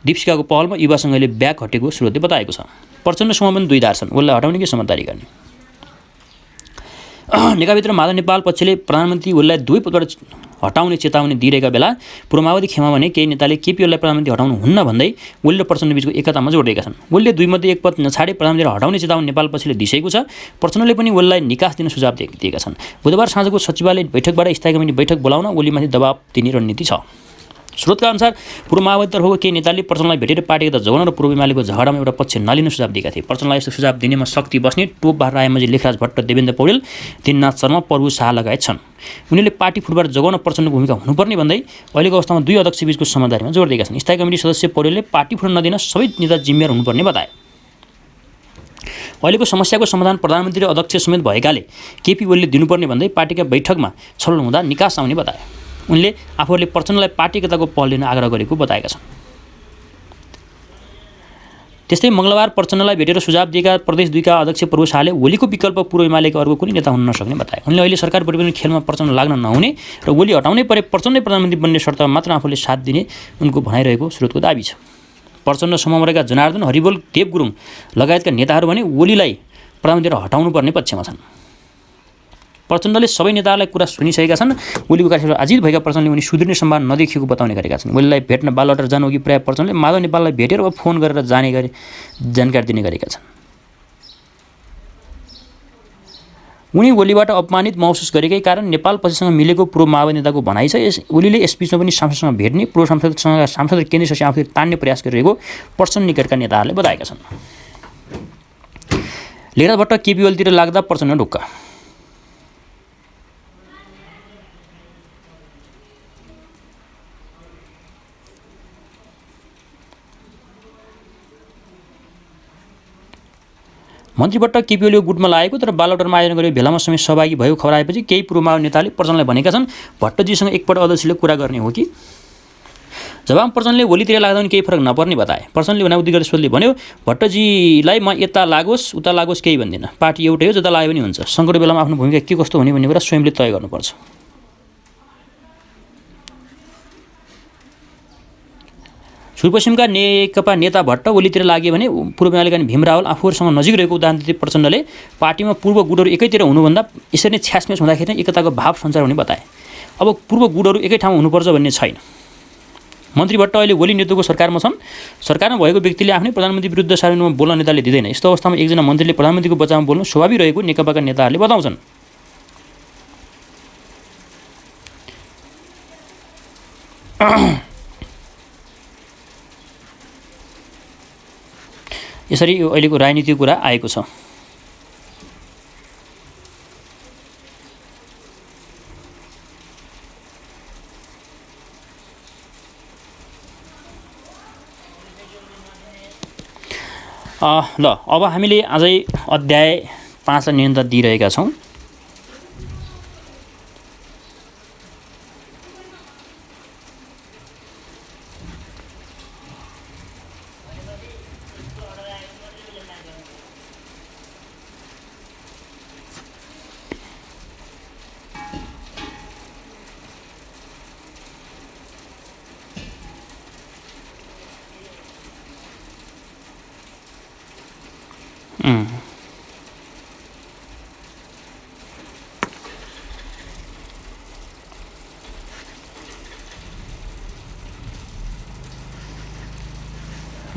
दीपशिकाको पहलमा युवा संघले ब्याग हटेको स्रोतले बताएको छ। प्रचण्डसँग पनि दुई धार छन्, उसलाई हटाउने कि समझदारी गर्ने। नेकपाभित्र माधव नेपाल पक्षले प्रधानमन्त्री ओलीलाई दुवै पदबाट हटाउने चेतावनी दिइरहेका बेला पूर्व माओवादी खेमा भने केही नेताले केपी ओलीलाई प्रधानमन्त्री हटाउनु हुन्न भन्दै ओली र प्रचण्ड बीचको एकतामा जोडिएका छन्। ओलीले दुईमध्ये एक पद नछाडे प्रधानमन्त्रीलाई हटाउने चेतावनी नेपाल पक्षले दिइसकेको छ। प्रचण्डले पनि ओलीलाई निकास दिन सुझाव दिएका छन्। बुधबार साँझको सचिवालय बैठकबाट स्थायी कमिटी बैठक बोलाउन ओलीमाथि दबाव दिने रणनीति छ। स्रोतका अनुसार पूर्व माओवादीतर्फको केही नेताले प्रचण्डलाई भेटेर पार्टी एकता जोगाउन र पूर्व एमालेको झगडामा एउटा पक्ष नलिन सुझाव दिएका थिए। प्रचण्डलाई यस्तो सुझाव दिनेमा शक्ति बस्ने, टोप बहादुर रायमाझी, लेखराज भट्ट, देवेन्द्र पौडेल, दिननाथ शर्मा, प्रभु शाह लगायत छन्। उनीहरूले पार्टी फुटबाट जोगाउन प्रचण्डको भूमिका हुनुपर्ने भन्दै अहिलेको अवस्थामा दुई अध्यक्ष बीचको समझदारीमा जोड दिएका छन्। स्थायी कमिटी सदस्य पौडेलले पार्टी फुट्न नदिन सबै नेता जिम्मेवार हुनुपर्ने बताए। अहिलेको समस्याको समाधान प्रधानमन्त्री र अध्यक्ष समेत भएकाले केपी ओलीले दिनुपर्ने भन्दै पार्टीका बैठकमा छलफल हुँदा निकास आउने बताए। उनले आफूहरूले प्रचण्डलाई पार्टी एकताको पहल लिन आग्रह गरेको बताएका छन्। त्यस्तै मङ्गलबार प्रचण्डलाई भेटेर सुझाव दिएका प्रदेश 2 का अध्यक्ष प्रभु शाहले ओलीको विकल्प पूर्व एमालेका अर्को कुनै नेता हुन नसक्ने बताए। उनले अहिले सरकार परिवर्तन खेलमा प्रचण्ड लाग्न नहुने र ओली हटाउनै परे प्रचण्डै प्रधानमन्त्री बन्ने शर्तमा मात्र आफूले साथ दिने उनको भनाइरहेको स्रोतको दाबी छ। प्रचण्ड समूहमा रहेका जनार्दन हरिबोल, देव गुरुङ लगायतका नेताहरू भने ओलीलाई प्रधानमन्त्री हटाउनु पर्ने पक्षमा छन्। प्रचण्डले सबै नेताहरूलाई कुरा सुनिसकेका छन्। ओलीको कार्यक्रम अजित भएका प्रचण्डले उनी सुध्रिने सम्भावना नदेखिएको बताउने गरेका छन्। ओलीलाई भेट्न बालुवाटार जानु अघि प्राय प्रचण्डले माधव नेपाललाई भेटेर वा फोन गरेर जानकारी दिने गरेका छन्। उनी ओलीबाट अपमानित महसुस गरेकै कारण नेपाल पक्षसँग मिलेको पूर्व माओवादी नेताको भनाइ छ। ओलीले यसबीचमा पनि सांसदसँग भेट्ने, पूर्व सांसद केन्द्रीय सचिव आफूले तान्ने प्रयास गरिरहेको प्रचण्ड निकटका नेताहरूले बताएका छन्। लेखराज भट्ट केपी ओलीतिर लाग्दा प्रचण्ड ढुक्क। मन्त्रीबाट केपी ओलीको गुटमा लागेको तर बालुवाटारमा आयोजना गरेको भेलामा समेत सहभागी भएको खबर आएपछि केही पूर्व माओवादी नेताले प्रचण्डलाई भनेका छन् भट्टजीसँग एकपल्ट अध्यक्षले कुरा गर्ने हो कि। जवाब प्रचण्डले ओलीतिर लाग्दा पनि केही फरक नपर्ने बताए। प्रचण्डले उनाउदी गरेर सोधले भन्यो भट्टजीलाई म यता लागोस् उता लागोस् केही भन्दिनँ, पार्टी एउटै हो, जता लागे पनि हुन्छ। सङ्कटको बेलामा आफ्नो भूमिका के कस्तो हुने भन्ने कुरा स्वयंले तय गर्नुपर्छ। सुदूरपश्चिमका नेकपा नेता भट्ट ओलीतिर लाग्यो भने पूर्व एमालेका भीम रावल आफूहरूसँग नजिक रहेको उदाहरण दिँदै प्रचण्डले पार्टीमा पूर्व गुटहरू एकैतिर हुनुभन्दा यसरी नै छ्यासम्यास हुँदाखेरि नै एकताको भाव सञ्चार हुने बताए। अब पूर्व गुटहरू एकै ठाउँमा हुनुपर्छ भन्ने छैन। मन्त्री भट्ट अहिले ओली नेतृत्वको सरकारमा छन्। सरकारमा भएको व्यक्तिले आफ्नै प्रधानमन्त्री विरुद्ध सार्वजनिकमा बोल्न नेताले दिँदैन। यस्तो अवस्थामा एकजना मन्त्रीले प्रधानमन्त्रीको बचावमा बोल्नु स्वाभाविक रहेको नेकपाका नेताहरूले बताउँछन्। यसरी यो अहिलेको राजनीतिको कुरा आएको छ। ल अब हामीले अझै अध्याय 5 लाई नियन्त्रण दिइरहेका छौँ।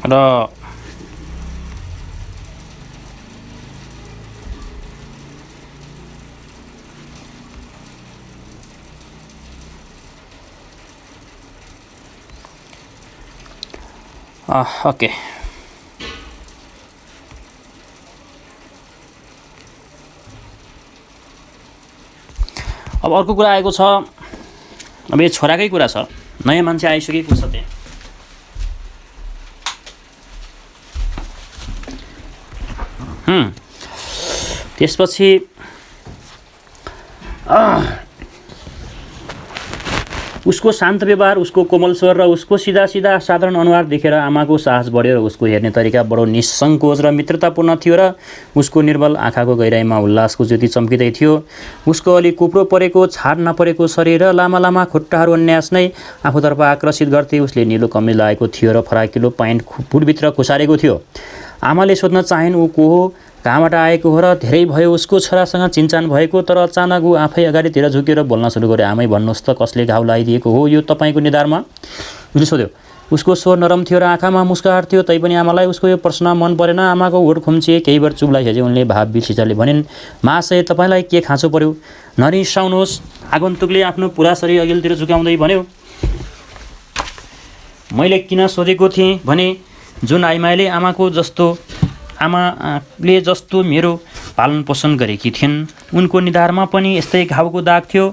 र ओके, अब अर्को कुरा आएको छ। अब यो छोराकै कुरा छ, नयाँ मान्छे आइसकेको छ त्यहाँ। त्यसपछि उसको शान्त व्यवहार, उसको कोमल स्वर र उसको सिधा सिधा साधारण अनुहार देखेर आमाको साहस बढ्यो र उसको हेर्ने तरिका बडो निसङ्कोच र मित्रतापूर्ण थियो र उसको निर्बल आँखाको गहिराइमा उल्लासको ज्योति चम्किँदै थियो। उसको अलि कुप्रो परेको, छाड नपरेको शरीर र लामा लामा खुट्टाहरू अन्यास नै आफूतर्फ आकर्षित गर्थे। उसले निलो कमिज लगाएको थियो र फराकिलो प्यान्ट बुटभित्र खुसारेको थियो। आमाले सोध्न चाहन् ऊ को हो, कहाँबाट आएको हो र धेरै भयो उसको छोरासँग चिन्चान भएको। तर अचानक ऊ आफै अगाडितिर झुकेर बोल्न सुरु गर्यो। आमै भन्नुहोस् त, कसले घाउ लगाइदिएको हो यो तपाईँको निधारमा? उसले सोध्यो। उसको स्वर नरम थियो र आँखामा मुस्कुराहट थियो। तैपनि आमालाई उसको यो प्रश्न मन परेन। आमाको होठ खुम्चिए। केही बेर चुप लागिसके उनले भावविल सिचारले भनिन्, महाशय, तपाईँलाई के खाँचो पर्यो? नरिसाउनुहोस्। आगन्तुकले आफ्नो पुरा शरीर अघिल्तिर झुकाउँदै भन्यो। मैले किन सोधेको थिएँ भने जुन आइमाईले आमाले जस्तो मेरो पालन पोषण गरेकी थिइन्, उनको निधारमा पनि यस्तै घाउको दाग थियो।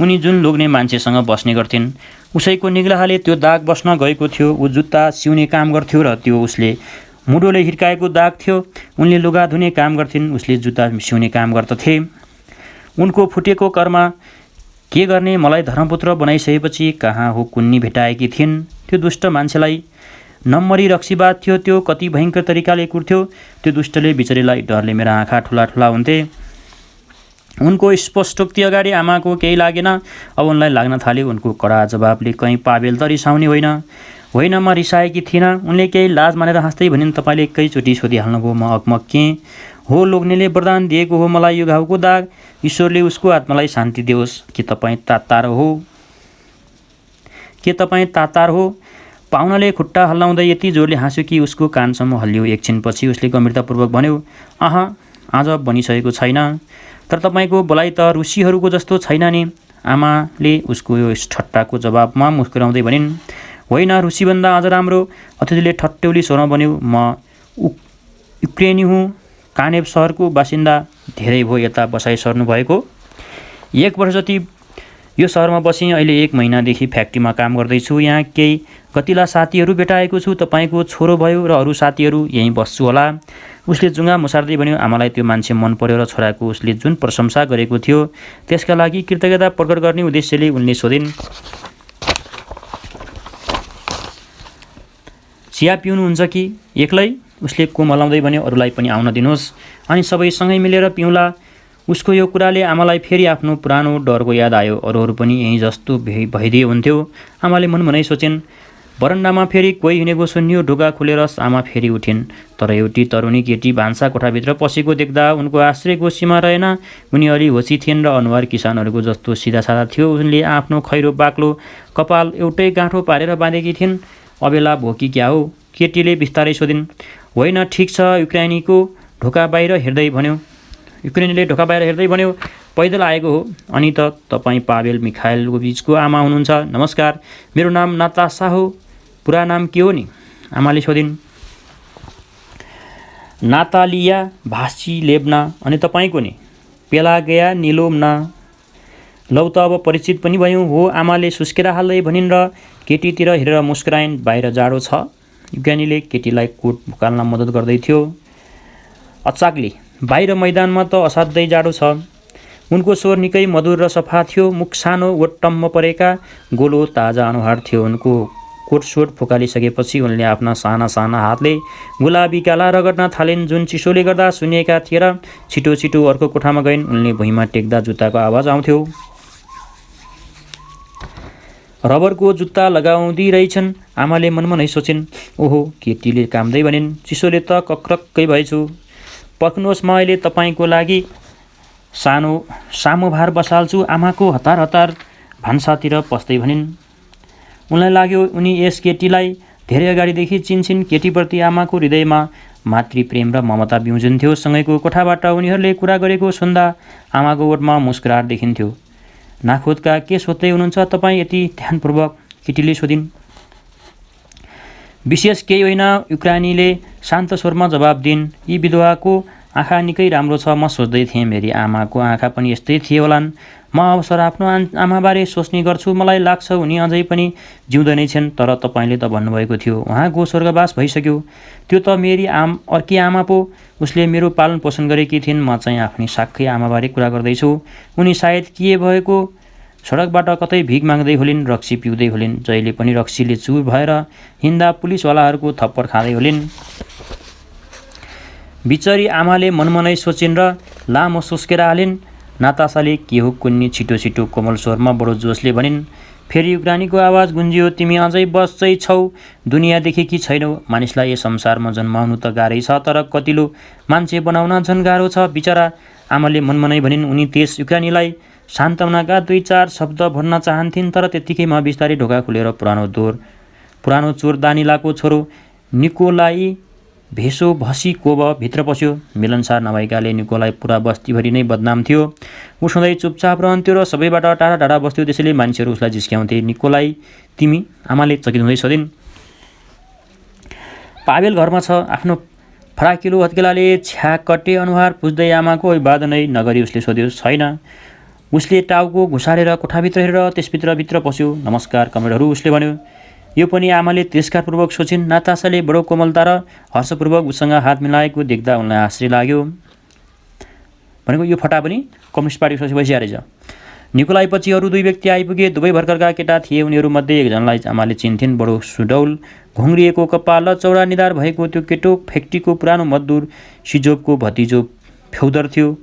उनी जुन लोग्ने मान्छेसँग बस्ने गर्थिन्, उसैको निग्लाहले त्यो दाग बस्न गएको थियो। ऊ जुत्ता सिउने काम गर्थ्यो र त्यो उसले मुडोले हिर्काएको दाग थियो। उनले लुगा धुने काम गर्थिन्, उसले जुत्ता सिउने काम गर्दथे। उनको फुटेको कर्म के गर्ने? मलाई धर्मपुत्र बनाइसकेपछि कहाँ हो कुन्नी भेटाएकी थिइन्। त्यो दुष्ट मान्छेलाई नम्बरी रक्सीबाद थियो। त्यो कति भयङ्कर तरिकाले कुर्थ्यो। त्यो दुष्टले बिचरीलाई डरले मेरा आँखा ठुला ठुला हुन्थे। उनको स्पष्टोक्ति अगाडि आमाको केही लागेन। अब उनलाई लाग्न थाल्यो उनको कडा जवाबले कहीँ पाबेल त रिसाउने होइन। होइन, म रिसाएकी थिइनँ। उनले केही लाज मानेर हाँस्दै भनिन्, तपाईँले एकैचोटि सोधिहाल्नुभयो। म अकमक्केँ। हो, लोग्नेले वरदान दिएको हो मलाई यो घाउको दाग। ईश्वरले उसको आत्मालाई शान्ति दियोस्। के तपाईँ तातार हो? पाहुनाले खुट्टा हल्लाउँदै यति जोडले हाँस्यो कि उसको कानसम्म हल्लियो। एकछिनपछि उसले गम्भीरतापूर्वक भन्यो, आज बनिसकेको छैन। तर तपाईँको बोलाइ त ऋषिहरूको जस्तो छैन नि। आमाले उसको यो ठट्टाको जवाबमा मुस्कुराउँदै भनिन्, होइन, ऋषिभन्दा अझ राम्रो। अतिथिले ठट्यौली स्वरमा भन्यो, म युक्रेनी हुँ, कानेभ सहरको बासिन्दा। धेरै भयो यता बसाइ सर्नु भएको? 1 वर्ष जति यो सहरमा बसेँ। अहिले 1 महिनादेखि फ्याक्ट्रीमा काम गर्दैछु। यहाँ केही गतिला साथीहरू भेटाएको छु। तपाईँको छोरो भयो र अरू साथीहरू यहीँ बस्छु होला। उसले जुङ्गा मुसार्दै भन्यो। आमालाई त्यो मान्छे मन पर्यो र छोराको उसले जुन प्रशंसा गरेको थियो त्यसका लागि कृतज्ञता प्रकट गर्ने उद्देश्यले उनले सोधिन्, चिया पिउनुहुन्छ कि एक्लै? उसले कोमलाउँदै भन्यो, अरूलाई पनि आउन दिनुहोस्, अनि सबै सँगै मिलेर पिउँला। उसको यो कुराले आमालाई फेरि आफ्नो पुरानो डरको याद आयो। अरूहरू पनि यहीँ जस्तो भइदिए हुन्थ्यो। आमाले मनमनै सोचिन्। बरन्डामा फेरि कोही हिँडेको सुन्यो। ढोका खुलेर आमा फेरि उठिन्। तर एउटी तरुणी केटी भान्सा कोठाभित्र पसेको देख्दा उनको आश्चर्यको सीमा रहेन। उनी अलि होची थिइन् र अनुहार किसानहरूको जस्तो सिधासाधा थियो। उनले आफ्नो खैरो बाक्लो कपाल एउटै गाँठो पारेर बाँधेकी थिइन्। अबेला भोकी क्या हो? केटीले बिस्तारै सोधिन्। होइन, ठिक छ, युक्रेनीले ढोका बाहिर हेर्दै भन्यो, पैदल आएको हो। अनि त तपाईँ पावेल मिखाइलोभिचको आमा हुनुहुन्छ? नमस्कार, मेरो नाम नातासा हो। पुरा नाम के हो नि? आमाले सोधिन्। नातालिया भासिलेभना। अनि तपाईँको नि? पेलागया निलोम्ना। लौ त अब परिचित पनि भयौँ। हो, आमाले सुस्केर हाल्दै भनिन् र केटीतिर हेरेर मुस्कुराइन्। बाहिर जाडो छ? युक्रेनीले केटीलाई कोट फुकाल्न मद्दत गर्दै थियो। अचाग्ली, बाहिर मैदानमा त असाध्यै जाडो छ। उनको स्वर निकै मधुर र सफा थियो। मुख सानो, वट्टम्म परेका, गोलो ताजा अनुहार थियो। उनको कोटसोट फुकालिसकेपछि उनले आफ्ना साना साना हातले गुलाबी गाला रगड्न थालिन्, जुन चिसोले गर्दा सुनिएका थिए र छिटो छिटो अर्को कोठामा गइन्। उनले भुइँमा टेक्दा जुत्ताको आवाज आउँथ्यो। रबरको जुत्ता लगाउँदै रहेछन्। आमाले मनमनै सोचिन्। ओहो, केटीले काम्दै भनिन्, चिसोले त कक्रक्कै भएछु। पर्खनुहोस्, म अहिले तपाईँको लागि सामोभार बसाल्छु। आमाको हतार हतार भान्सातिर पस्दै भनिन्। उनलाई लाग्यो उनी यस केटीलाई धेरै अगाडिदेखि चिनछिन केटीप्रति आमाको हृदयमा मातृप्रेम र ममता बिउजिन्थ्यो। सँगैको कोठाबाट उनीहरूले कुरा गरेको सुन्दा आमाको ओठमा मुस्कुराहट देखिन्थ्यो। नाखोदका के सोध्दै हुनुहुन्छ तपाईँ? यति ध्यानपूर्वक केटीले सोधिन्। विशेष केही होइन, युक्रानीले शान्त स्वरमा जवाब दिइन्। यी विधवाको आँखा निकै राम्रो छ। म सोच्दै थिएँ मेरी आमाको आँखा पनि यस्तै थिए होलान्। म अवसर आफ्नो आमाबारे सोच्ने गर्छु। मलाई लाग्छ उनी अझै पनि जिउँदै नै छन्। तर तपाईँले त भन्नुभएको थियो उहाँको स्वर्गवास भइसक्यो। त्यो त मेरी अर्की आमा पो। उसले मेरो पालन पोषण गरेकी थिइन्। म चाहिँ आफ्नै साक्कै आमाबारे कुरा गर्दैछु। उनी सायद के भएको सडकबाट कतै भिख माग्दै होलिन्, रक्सी पिउँदै होलिन्। जहिले पनि रक्सीले चुर भएर हिँड्दा पुलिसवालाहरूको थप्पड खाँदै होलिन्। बिचरी आमाले मनमनै सोचिन् र लामो सुस्केर हालिन्। नातासाले के हो कुन्नी छिटो छिटो कोमल स्वरमा बडो जोसले भनिन्। फेरि युक्रानीको आवाज गुन्जियो, तिमी अझै बच्चै छौ, दुनियाँ देखेकी छैनौ। मानिसलाई यस संसारमा जन्माउनु त गाह्रै छ, तर कतिलो मान्छे बनाउन झन् गाह्रो छ। बिचरा आमाले मनमनै भनिन्। उनी त्यस युक्रानीलाई सान्त्वनाका 2-4 शब्द भन्न चाहन्थिन्, तर त्यत्तिकैमा बिस्तारै ढोका खुलेर पुरानो चोर दानिलाको छोरो निकोलाई भेसोभसिकोभ भित्र पस्यो। मिलनसार नभएकाले निकोलाई पुरा बस्तीभरि नै बदनाम थियो। ऊ सधैँ चुपचाप रहन्थ्यो र सबैबाट टाढा टाढा बस्थ्यो। त्यसैले मान्छेहरू उसलाई जिस्क्याउँथे। निकोलाई तिमी? आमाले चकित हुँदै सोधिन्। पावेल घरमा छ। आफ्नो फराकिलो हत्केलाले छ्याकटे अनुहार पुज्दै आमाको अभिवादन नै नगरी उसले सोध्यो। छैन। उसले टाउको घुसारेर कोठाभित्र हेरेर त्यसभित्र पस्यो। नमस्कार कमरेडहरू, उसले भन्यो। यो पनि आमाले तिरस्कारपूर्वक सोचिन्। नातासाले बडो कोमलता र हर्षपूर्वक उसँग हात मिलाएको देख्दा उनलाई आश्चर्य लाग्यो। भनेको यो फटा पनि कम्युनिस्ट पार्टी सदस्य भइसकेको रहेछ। निकोलाई पछि अरू 2 व्यक्ति आइपुगे। दुवै भर्खरका केटा थिए। उनीहरूमध्ये एकजनालाई आमाले चिन्थिन्। बडो सुडौल, घुङ्रिएको कपाल र चौडा निधार भएको त्यो केटो फ्याक्ट्रीको पुरानो मजदुर सिजोभको भतिजो फ्यौदर थियो।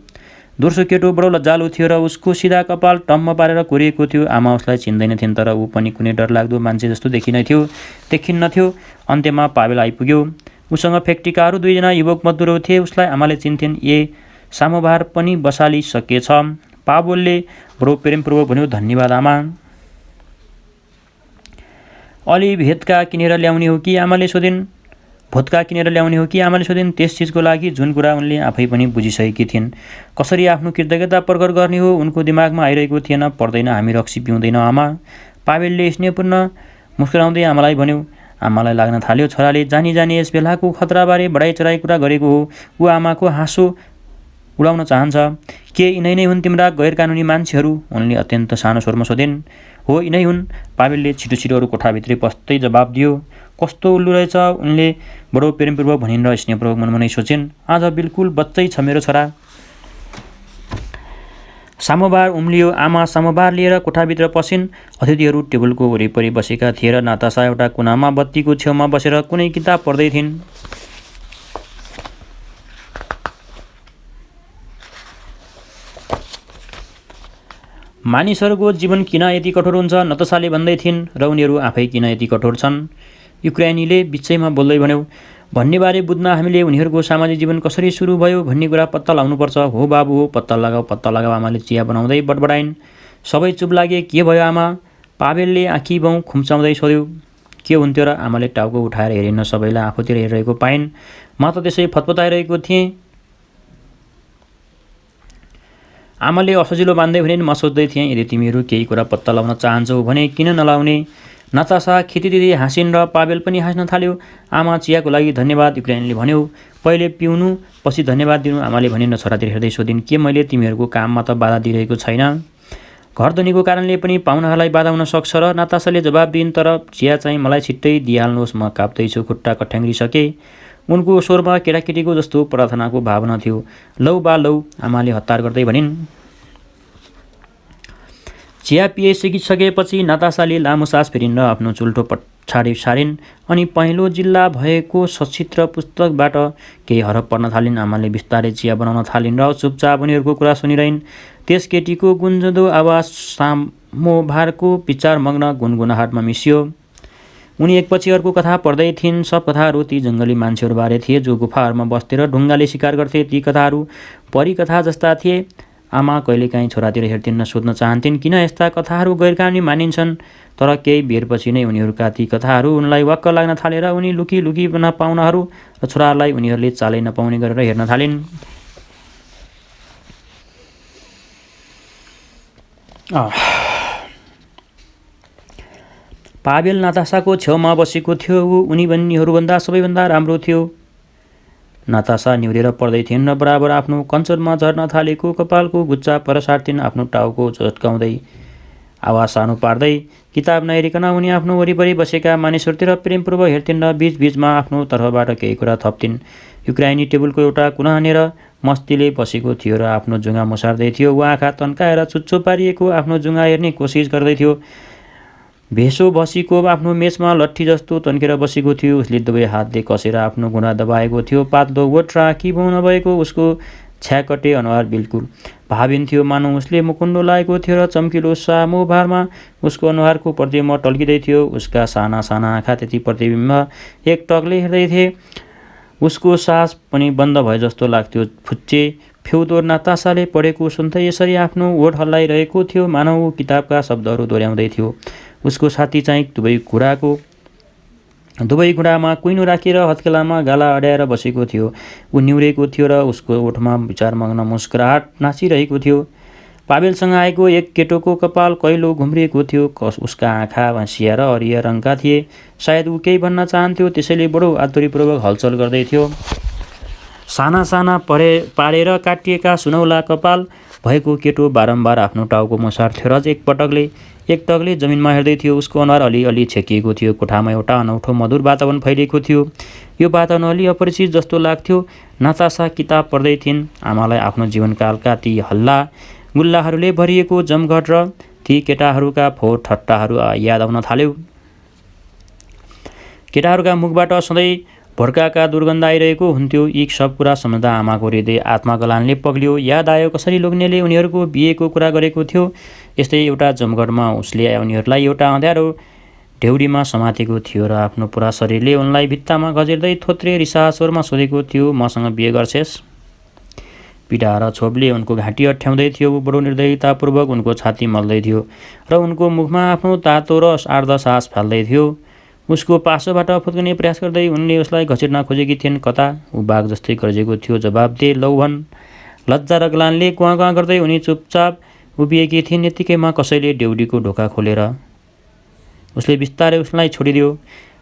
दोस्रो केटो बडो लज्जालु थियो र उसको सिधा कपाल टम्म पारेर कोरिएको थियो। आमा उसलाई चिन्दैनथिन्, तर ऊ पनि कुनै डरलाग्दो मान्छे जस्तो देखिन्नथ्यो। अन्त्यमा पावेल आइपुग्यो। उसँग फ्याक्ट्रीका अरू 2 जना युवक मजदुरहरू थिए। उसलाई आमाले चिन्थिन्। सामोभार पनि बसालिसकेछ। पावेलले बडो प्रेमपूर्वक भन्यो, धन्यवाद आमा। अलि भेदका किनेर ल्याउने हो कि? आमाले सोधिन्। भोदका किनेर ल्याउने हो कि? आमाले सोधिन्। त्यस चिजको लागि जुन कुरा उनले आफै पनि बुझिसकेकी थिइन्। कसरी आफ्नो कृतज्ञता प्रकट गर्ने हो उनको दिमागमा आइरहेको थिएन। पर्दैन, हामी रक्सी पिउँदैन आमा। पावेलले स्नेहपूर्ण मुस्कुराउँदै आमालाई भन्यो। आमालाई लाग्न थाल्यो छोराले जानी जानी यस बेलाको खतराबारे बढाइचढाइ कुरा गरेको हो। ऊ आमाको हाँसो उडाउन चाहन्छ। के यिनै नै हुन् तिम्रा गैर कानुनी मान्छेहरू? उनले अत्यन्त सानो स्वरमा सोधिन्। हो, यिनै हुन्। पावेलले छिटो छिटो अरू कोठाभित्रै पस्दै जवाब दियो। कस्तो उल्लु रहेछ, उनले बडो प्रेमपूर्वक भनिन् र स्नेहपूर्वक मनमनै सोचिन्। आज बिल्कुल बच्चै छ मेरो छोरा। सामोभार उम्लियो। आमा सामोभार लिएर कोठाभित्र पसिन्। अतिथिहरू टेबलको वरिपरि बसेका थिए र नातासा एउटा कुनामा बत्तीको छेउमा बसेर कुनै किताब पढ्दै थिइन्। मानिसहरूको जीवन किन यति कठोर हुन्छ? नतासाले भन्दै थिइन्। र उनीहरू आफै किन यति कठोर छन्? युक्राइनीले बिचैमा बोल्दै भन्यो। भन्नेबारे बुझ्न हामीले उनीहरूको सामाजिक जीवन कसरी सुरु भयो भन्ने कुरा पत्ता लगाउनुपर्छ। हो बाबु हो, पत्ता लगाऊ आमाले चिया बनाउँदै बडबडाइन्। सबै चुप लागे। के भयो आमा? पावेलले आँखी बाउँ खुम्चाउँदै सोध्यो। के हुन्थ्यो र? आमाले टाउको उठाएर हेरिन्न। सबैलाई आफूतिर हेरिरहेको पाइन्। म त त्यसै फतफताइरहेको थिएँ। आमाले असजिलो मान्दै भनिन्। म सोच्दै थिएँ यदि तिमीहरू केही कुरा पत्ता लगाउन चाहन्छौ भने किन नलाउने? नातासा खितिदिँदै हाँसिन् र पावेल पनि हाँस्न थाल्यो। आमा चियाको लागि धन्यवाद, युक्राइनले भन्यो। पहिले पिउनु पछि धन्यवाद दिनु, आमाले भनिन् र छोरातिर हेर्दै सोधिन्। के मैले तिमीहरूको काममा त बाधा दिइरहेको छैन? घरधनीको कारणले पनि पाहुनाहरूलाई बाधा हुन सक्छ र नातासाले जवाब दिइन्। तर चिया चाहिँ मलाई छिट्टै दिइहाल्नुहोस्, म काप्दैछु, खुट्टा कठ्याङ्ग्रिसके। उनको स्वरमा केटाकेटीको जस्तो प्रार्थनाको भावना थियो। लौ बा लौ, आमाले हतार गर्दै भनिन्। चिया पिइसकेपछि नातासाले लामो सास फेरिन् र आफ्नो चुल्ठो पछाडि सारिन्। अनि पहेँलो जिल्ला भएको सचित्र पुस्तकबाट केही हरफ पढ्न थालिन्। आमाले बिस्तारै चिया बनाउन थालिन् र चुपचाप उनीहरूको कुरा सुनिरहन्। त्यस केटीको गुन्जदो आवाज सामोभारको विचारमग्न गुनगुनाहटमा मिसियो। उनी एकपछि अर्को कथा पढ्दै थिइन्। सब कथाहरू ती जङ्गली मान्छेहरूबारे थिए जो गुफाहरूमा बस्थे र ढुङ्गाले शिकार गर्थे। ती कथाहरू परी कथा जस्ता थिए। आमा कहिलेकाहीँ छोरातिर हेर्थिन्, सोध्न चाहन्थिन् किन यस्ता कथाहरू गैरकानुनी मानिन्छन्। तर केही बेरपछि नै उनीहरूका ती कथाहरू उनलाई वाक्क लाग्न थालेर उनी लुकी लुकी पाहुनाहरू र छोराहरूलाई उनीहरूले चालै नपाउने गरेर हेर्न थालिन्। पावेल नातासाको छेउमा बसेको थियो। उनीहरूभन्दा सबैभन्दा राम्रो थियो। नातासा निहुरेर पढ्दै थिइन् र बराबर आफ्नो कञ्चरमा झर्न थालेको कपालको गुच्चा पर सार्थिन्। आफ्नो टाउको झट्काउँदै आवाज सानो पार्दै किताब नहेरिकन उनी आफ्नो वरिपरि बसेका मानिसहरूतिर प्रेमपूर्वक हेर्थिन् र बीचबीचमा आफ्नो तर्फबाट केही कुरा थप्थिन्। युक्राइनी टेबलको एउटा कुनानेर मस्तीले बसेको थियो र आफ्नो जुङ्गा मुसार्दै थियो। ऊ आँखा तन्काएर चुच्चो पारिएको आफ्नो जुङ्गा हेर्ने कोसिस गर्दै थियो। भेसो भसीको आफ्नो मेचमा लट्ठी जस्तो तन्केर बसेको थियो। उसले दुवै हातले कसेर आफ्नो घुँडा दबाएको थियो। पातलो ओठ र आँखी नभएको उसको छ्याकटे अनुहार बिल्कुल भाविन्थ्यो, मानौ उसले मुकुन्डो लागेको थियो र चम्किलो सामो भारमा उसको अनुहारको प्रतिबिम्ब टल्किँदै थियो। उसका साना साना आँखा त्यति प्रतिबिम्ब एक टकले हेर्दै थिए। उसको सास पनि बन्द भए जस्तो लाग्थ्यो। फुच्चे फ्यौदो नातासाले पढेको सुन्दै यसरी आफ्नो ओठ हल्लाइरहेको थियो, मानौ ऊ किताबका शब्दहरू दोहोऱ्याउँदै थियो। उसको छाती चाहिँ दुवै घुँडामा कुइनो राखेर हत्केलामा गाला अड्याएर बसेको थियो। ऊ निहुरेको थियो र उसको ओठमा विचारमग्न मुस्कुराहट नाचिरहेको थियो। पावेलसँग आएको एक केटोको कपाल कैलो घुम्रिएको थियो। उसका आँखा भाँसिया र हरिया रङका थिए। सायद ऊ केही भन्न चाहन्थ्यो, त्यसैले बडो आतुरीपूर्वक हलचल गर्दै थियो। साना साना पारेर काटिएका सुनौला कपाल भएको केटो बारम्बार आफ्नो टाउको मुसार्थ्यो र एक टकले जमिनमा हेर्दै थियो। उसको अनुहार अलिअलि छेकिएको थियो। कोठामा एउटा अनौठो मधुर वातावरण फैलिएको थियो। यो वातावरण अलि अपरिचित जस्तो लाग्थ्यो। नातासा किताब पढ्दै थिइन्। आमालाई आफ्नो जीवनकालका ती हल्ला गुल्लाहरूले भरिएको जमघट र ती केटाहरूका फोहोर ठट्टाहरू याद आउन थाल्यो। केटाहरूका मुखबाट सधैँ भड्काका दुर्गन्ध आइरहेको हुन्थ्यो। यी सब कुरा सम्झँदा आमाको हृदय आत्मगलानले पग्लियो। याद आयो कसरी लोग्नेले उनीहरूको बिहेको कुरा गरेको थियो। यस्तै एउटा जमघटमा उसले उनीहरूलाई एउटा अँध्यारो ढेउडीमा समातेको थियो र आफ्नो पुरा शरीरले उनलाई भित्तामा घचेर्दै थोत्रे रिसा स्वरमा सोधेको थियो, मसँग बिहे गर्छेस्? पीडा र क्षोभले उनको घाँटी अठ्याउँदै थियो। ऊ बडो निर्दयतापूर्वक उनको छाती मल्दै थियो र उनको मुखमा आफ्नो तातो र आर्द्र सास फाल्दै थियो। उसको पासोबाट फुत्किने प्रयास गर्दै उनले उसलाई घचेर्न खोजेकी थिइन्। कता? ऊ बाघ जस्तै गर्जेको थियो। जवाब दे, लौ भन्। लज्जा र ग्लानले कुहाँ कुहाँ गर्दै उनी चुपचाप उभिएकी थिइन्। यतिकैमा कसैले डेउडीको ढोका खोलेर उसले बिस्तारै उसलाई छोडिदियो।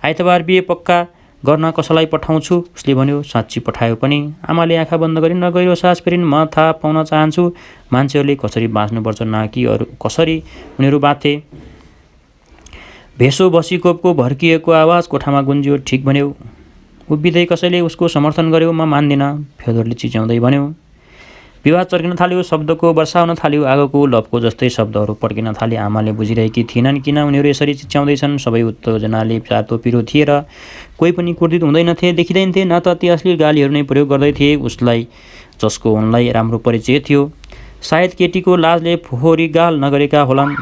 आइतबार बिहे पक्का गर्न कसैलाई पठाउँछु, उसले भन्यो। साँच्ची पठायो पनि? आमाले आँखा बन्द गरिन् र गहिरो सास फेरिन्। म थाहा पाउन चाहन्छु मान्छेहरूले कसरी बाँच्नुपर्छ, न कि कसरी उनीहरू बाँचे। भेसो भसीकोपको भर्किएको आवाज कोठामा गुन्जियो। ठिक भन्यो। उभिँदै कसैले उसको समर्थन गर्यो। म मान्दिनँ, फ्योदरले चिच्याउँदै भन्यो। विवाद चर्किन थाल्यो। शब्दको वर्षा हुन थाल्यो। आगोको लपको जस्तै शब्दहरू पड्किन थाले। आमाले बुझिरहेकी थिएनन् किन उनीहरू यसरी चिच्याउँदैछन्। सबै उत्तेजनाले तातो पिरो थिए र कोही पनि क्रोधित हुँदैनथे, देखिँदैनथे, न त ती अश्लील गालीहरू नै प्रयोग गर्दै थिए। उसलाई जसको उनलाई राम्रो परिचय थियो। सायद केटीको लाजले फोहोरी गाल नगरेका होलान्।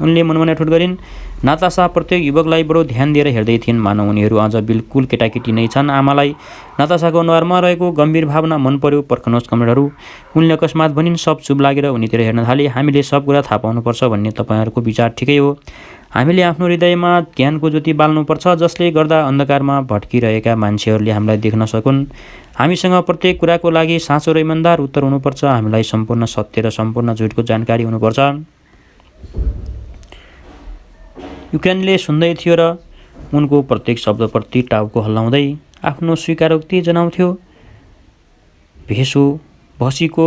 उनले मनमनै अठोट गरिन्। नातासा प्रत्येक युवकलाई बडो ध्यान दिएर हेर्दै थिइन्, मानौ उनीहरू अझ बिल्कुल केटाकेटी नै छन्। आमालाई नातासाको अनुहारमा रहेको गम्भीर भावना मन पर्यो। पर्खनुहोस् कमरेडहरू, उनले अकस्मात भनिन्। सब चुप लागेर उनीतिर हेर्न थाले। हामीले सब कुरा थाहा पाउनुपर्छ भन्ने तपाईँहरूको विचार ठिकै हो। हामीले आफ्नो हृदयमा ज्ञानको ज्योति बाल्नुपर्छ, जसले गर्दा अन्धकारमा भट्किरहेका मान्छेहरूले हामीलाई देख्न सकुन्। हामीसँग प्रत्येक कुराको लागि साँचो र इमान्दार उत्तर हुनुपर्छ। हामीलाई सम्पूर्ण सत्य र सम्पूर्ण झुटको जानकारी हुनुपर्छ। युक्रेनले सुन्दै थियो र उनको प्रत्येक शब्दप्रति टाउको हल्लाउँदै आफ्नो स्वीकारोक्ति जनाउँथ्यो। भेसो भसीको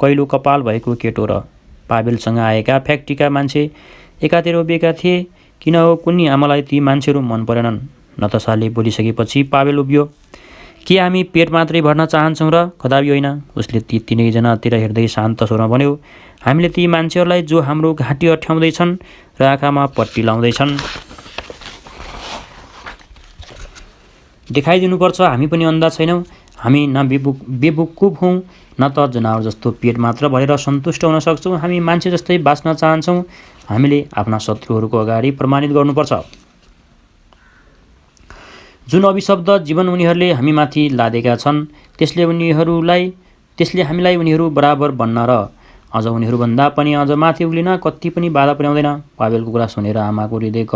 कैलो कपाल भएको केटो र पावेलसँग आएका फ्याक्ट्रीका मान्छे एकातिर उभिएका थिए। किन हो कुन्नी आमालाई ती मान्छेहरू मन परेनन्? नतासाले बोलिसकेपछि पावेल उभियो। के हामी पेट मात्रै भर्न चाहन्छौँ र? कदापि होइन, उसले ती तिनैजनातिर हेर्दै शान्त स्वरमा भन्यो। हामीले ती मान्छेहरूलाई जो हाम्रो घाँटी अठ्याउँदैछन् र आँखामा पट्टी लाउँदैछन् देखाइदिनुपर्छ। हामी पनि अन्धा छैनौँ। हामी न बेवकुफ हौँ न त जनावर जस्तो पेट मात्र भरेर सन्तुष्ट हुन सक्छौँ। हामी मान्छे जस्तै बाँच्न चाहन्छौँ। हामीले आफ्ना शत्रुहरूको अगाडि प्रमाणित गर्नुपर्छ। जुन अभिशब्द जीवन उनीहरूले हामीमाथि लादेका छन् त्यसले उनीहरूलाई त्यसले हामीलाई उनीहरू बराबर बन्न र अझ उनीहरूभन्दा पनि अझ माथि उक्लिन कति पनि बाधा पुर्याउँदैन। पावेलको कुरा सुनेर आमाको हृदय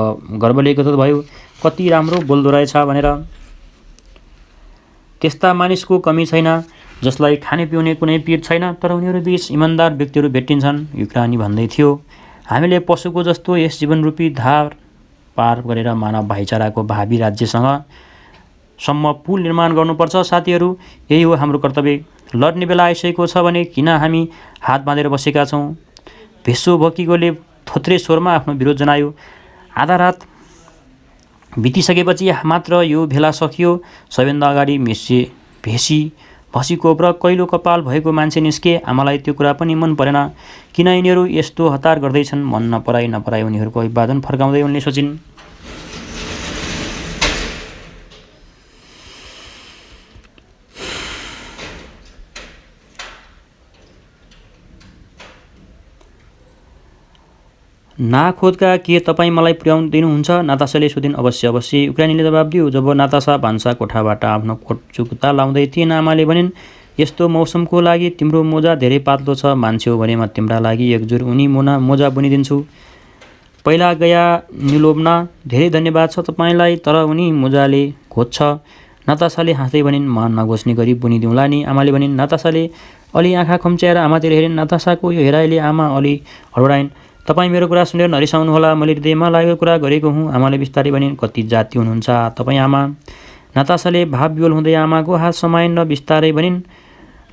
गर्वले गदगद भयो। कति राम्रो बोल्दो रहेछ भनेर। त्यस्ता मानिसको कमी छैन जसलाई खाने पिउने कुनै पिर छैन, तर उनीहरू बीच इमान्दार व्यक्तिहरू भेटिन्छन्। युक्रानी भन्दै थियो, हामीले पशुको जस्तो यस जीवनरूपी धार पार गरेर मानव भाइचाराको भावी राज्यसँग सम्म पुल निर्माण गर्नुपर्छ। साथीहरू, यही हो हाम्रो कर्तव्य। लड्ने बेला आइसकेको छ भने किन हामी हात बाँधेर बसेका छौँ? भेसो भकिगोले थोत्रे स्वरमा आफ्नो विरोध जनायो। आधा रात बितिसकेपछि मात्र यो भेला सकियो। सबैभन्दा अगाडि भेसी भसीको र कैलो कपाल भएको मान्छे निस्के। आमालाई त्यो कुरा पनि मन परेन। किन यिनीहरू यस्तो हतार गर्दैछन्? मन नपराई उनीहरूको अभिवादन फर्काउँदै उनले सोचिन्। नाखोदका के तपाईँ मलाई पुर्याउदिनुहुन्छ? नातासाले सोधिन्। अवश्य, युक्रानीले जवाब दियो। जब नातासा भान्सा कोठाबाट आफ्नो कोट जुत्ता लाउँदै थिइन्, आमाले भनिन्, यस्तो मौसमको लागि तिम्रो मोजा धेरै पातलो छ। मान्छे हो भने म तिम्रा लागि एकजुर उनी मोजा बुनिदिन्छु। पहिला गया निलोभना, धेरै धन्यवाद छ तपाईँलाई, तर उनी मोजाले घोज्छ। नातासाले हाँस्दै भनिन्, म नघोज्ने गरी बुनिदिउँला नि। आमाले भनिन्। नातासाले अलि आँखा खुम्च्याएर आमातिर हेरिन्। नातासाको यो हेराइले आमा अलि हडबडाइन्। तपाईँ मेरो कुरा सुनेर नरिसाउनुहोला, मैले हृदयमा लागेको कुरा गरेको हुँ। आमाले बिस्तारै भनिन्। कति जाति हुनुहुन्छ तपाईँ आमा? नातासाले भावविह्वल हुँदै आमाको हात समाइन् र बिस्तारै भनिन्,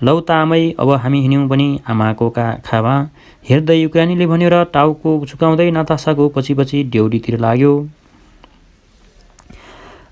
लौ त आमै, अब हामी हिँड्यौँ पनि। आमाको आँखामा हेर्दै युक्रानीले भन्यो र टाउको झुकाउँदै नातासाको पछि ड्यौडीतिर लाग्यो।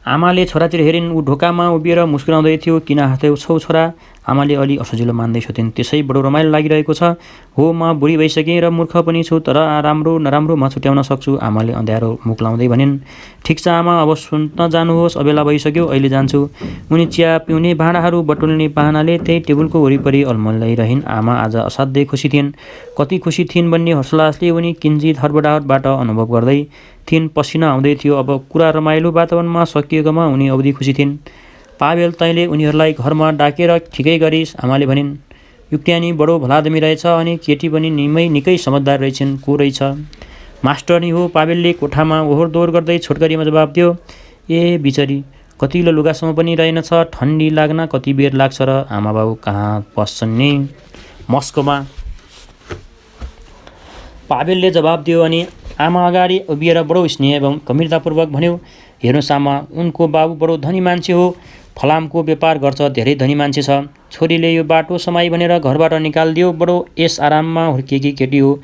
आमाले छोरातिर हेरिन्। ऊ ढोकामा उभिएर मुस्कुराउँदै थियो। किन हाँस्दैछौ छोरा? आमाले अलि असजिलो मान्दै सोधिन्। त्यसै बडो रमाइलो लागिरहेको छ। हो, म बुढी भइसकेँ र मूर्ख पनि छु, तर राम्रो नराम्रो म छुट्याउन सक्छु। आमाले अँध्यारो मुख लाउँदै भनिन्। ठिक छ आमा, अब सुत्न जानुहोस्, अबेला भइसक्यो, अहिले जान्छु। उनी चिया पिउने भाँडाहरू बटुल्ने पाहनाले त्यही टेबुलको वरिपरि अल्मल्याइरहिन्। आमा आज असाध्यै खुसी थिइन्। कति खुसी थिइन् भन्ने हर्षोल्लासले उनी किन्चित हडबडाहटबाट अनुभव गर्दै थिइन्। पसिना आउँदै थियो। अब कुरा रमाइलो वातावरणमा सकिएकोमा उनी औधी खुसी थिइन्। पावेल, तैँले उनीहरूलाई घरमा डाकेर ठिकै गरिस्, आमाले भनिन्। युक्त्यानी बडो भलादमी रहेछ अनि केटी पनि निकै समझदार रहेछन्। को रहेछ? मास्टरनी हो। पावेलले कोठामा ओहोरदोहोर गर्दै छोटकरीमा जवाब दियो। ए बिचरी, कतिलो लुगासम्म पनि रहेनछ। ठन्डी लाग्न कति बेर लाग्छ र? आमाबाबु कहाँ बस्छन् नि? मस्कोमा। पावेलले जवाब दियो अनि आमा अगाडि उभिएर बडो स्नेह एवं गम्भीरतापूर्वक भन्यो, हेर्नुहोस् आमा, उनको बाबु बडो धनी मान्छे हो, फलामको व्यापार गर्छ, धेरै धनी मान्छे छ। छोरीले यो बाटो समाई भनेर घरबाट निकालिदियो। बडो यस आराममा हुर्किएकी केटी हो।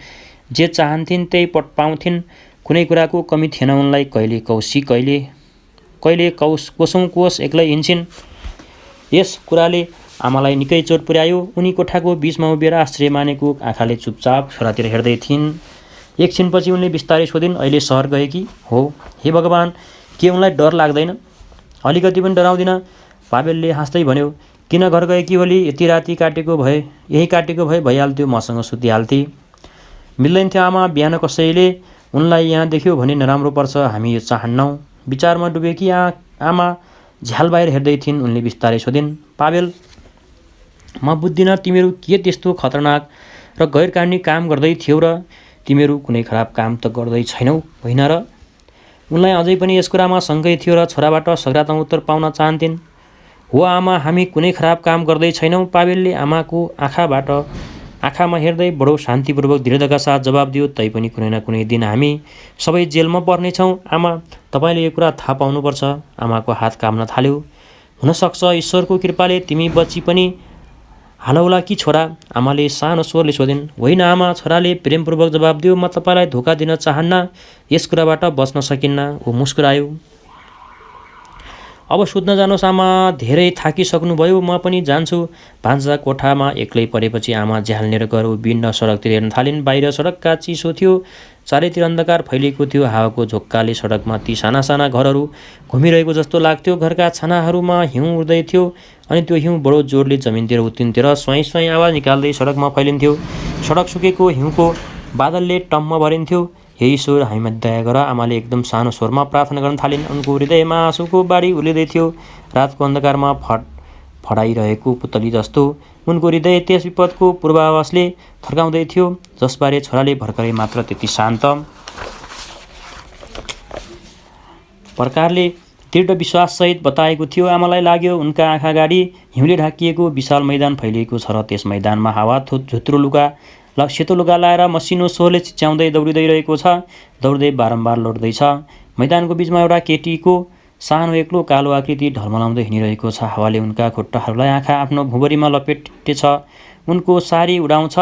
जे चाहन्थिन् त्यही पाउँथिन्। कुनै कुराको कमी थिएन उनलाई। कहिले कौशी कहिले कोसौँ कोस एक्लै हिँड्छिन्। यस कुराले आमालाई निकै चोट पुर्यायो। उनी कोठाको बीचमा उभिएर आश्चर्य मानेको आँखाले चुपचाप छोरातिर हेर्दै थिइन्। एकछिनपछि उनले बिस्तारै सोधिन्, अहिले सहर गए कि? हो। हे भगवान्, के उनलाई डर लाग्दैन? अलिकति पनि डराउँदिन। पावेलले हाँस्दै भन्यो। किन घर गए कि होली? यति राति यही काटेको भए भइहाल्थ्यो, मसँग सुतिहाल्थे। मिल्दैन थियो आमा, बिहान कसैले उनलाई यहाँ देख्यो भने नराम्रो पर्छ, हामी यो चाहन्नौँ। विचारमा डुबेकी आमा झ्याल बाहिर हेर्दै थिइन्। उनले बिस्तारै सोधिन्, पावेल, म बुझ्दिनँ, तिमीहरू के त्यस्तो खतरनाक र गैर कानुनी काम गर्दै थियौ र? तिमीहरू कुनै खराब काम त गर्दै छैनौ, होइन र? उनलाई अझै पनि यस कुरामा शङ्कै थियो र छोराबाट सकारात्मक उत्तर पाउन चाहन्थिन्। हो आमा, हामी कुनै खराब काम गर्दै छैनौँ, पावेलले आमाको आँखामा हेर्दै बडो शान्तिपूर्वक दृढताका साथ जवाब दियो। तैपनि कुनै न कुनै दिन हामी सबै जेलमा पर्नेछौँ आमा, तपाईँले यो कुरा थाहा पाउनुपर्छ। आमाको हात काम्न थाल्यो। हुनसक्छ ईश्वरको कृपाले तिमी बची पनि हालौला कि छोरा? आमाले सानो स्वरले सोधिन्। होइन आमा, छोराले प्रेमपूर्वक जवाब दियो। म तपाईँलाई धोका दिन चाहन्न, यस कुराबाट बच्न सकिन्न। ऊ मुस्कुरायो। अब सुत्न जानुहोस् आमा, धेरै थाकिसक्नुभयो, म पनि जान्छु। भान्सा कोठामा एक्लै परेपछि आमा झ्याल्नेर घर उभिन्न सडकतिर हेर्न थालिन्। बाहिर सडकका चिसो थियो, चारैतिर अन्धकार फैलिएको थियो। हावाको झोक्काले सडकमा ती साना साना घरहरू घुमिरहेको जस्तो लाग्थ्यो। घरका छानाहरूमा हिउँ उड्दै थियो अनि त्यो हिउँ बडो जोडले जमिनतिर उत्तिन्थ्यो र स्वाइँ स्वाइँ आवाज निकाल्दै सडकमा फैलिन्थ्यो। सडक सुकेको हिउँको बादलले टम्म भरिन्थ्यो। हे ईश्वर, हामीमा दया गर, आमाले एकदम सानो स्वरमा प्रार्थना गर्न थालिन्। उनको हृदयमा आँसुको बाढी उलिँदै थियो। रातको अन्धकारमा फडाइरहेको पुतली जस्तो उनको हृदय त्यस विपदको पूर्वाभासले थर्काउँदै थियो जसबारे छोराले भर्खरै मात्र त्यति शान्त प्रकारले दृढ विश्वाससहित बताएको थियो। आमालाई लाग्यो उनका आँखा अगाडि हिउँले ढाकिएको विशाल मैदान फैलिएको छ र त्यस मैदानमा हावा झुत्रो लुगा सेतो लुगा लाएर मसिनो स्वरले चिच्याउँदै दौडिँदै रहेको छ। दौड्दै बारम्बार लौट्दैछ। मैदानको बिचमा एउटा केटीको सानो एक्लो कालो आकृति ढलमलाउँदै हिँडिरहेको छ। हावाले उनका खुट्टाहरूलाई आँखा आफ्नो भुँबरीमा लपेटेछ। उनको सारी उडाउँछ,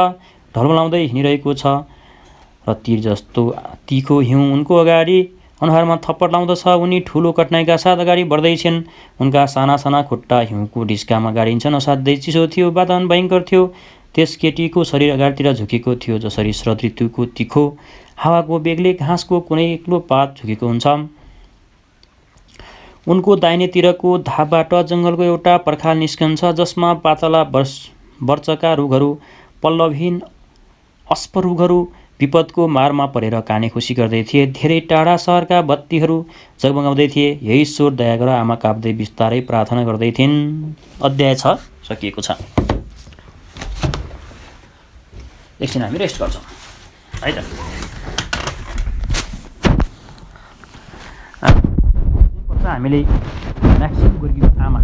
ढलमलाउँदै हिँडिरहेको छ र तीर जस्तो तिखो हिउँ उनको अगाडि अनुहारमा थप्पड लाउँदछ। उनी ठुलो कठिनाइका साथ अगाडि बढ्दैछन्। उनका साना साना खुट्टा हिउँको ढिस्कामा गाडिन्छन्। असाध्यै चिसो थियो। वातावरण भयङ्कर थियो। त्यस केटीको शरीर अगाडितिर झुकेको थियो जसरी शरद ऋतुको तिखो हावाको बेगले घाँसको कुनै एक्लो पात झुकेको हुन्छ। उनको दाहिनेतिरको धापबाट जङ्गलको एउटा पर्खाल निस्कन्छ जसमा पातला वर्चका रुखहरू, पल्लवहीन अस्प रुखहरू विपदको मारमा परेर काने खुसी गर्दै थिए। धेरै टाढा सहरका बत्तीहरू जगमगाउँदै थिए। यही ईश्वर दया गर आमा काप्दै बिस्तारै प्रार्थना गर्दै थिइन्। अध्याय 6 सकिएको छ। एकछिन हामी रेस्ट गर्छौँ है त। हामीले म्याक्सिम गुर्गीको आमा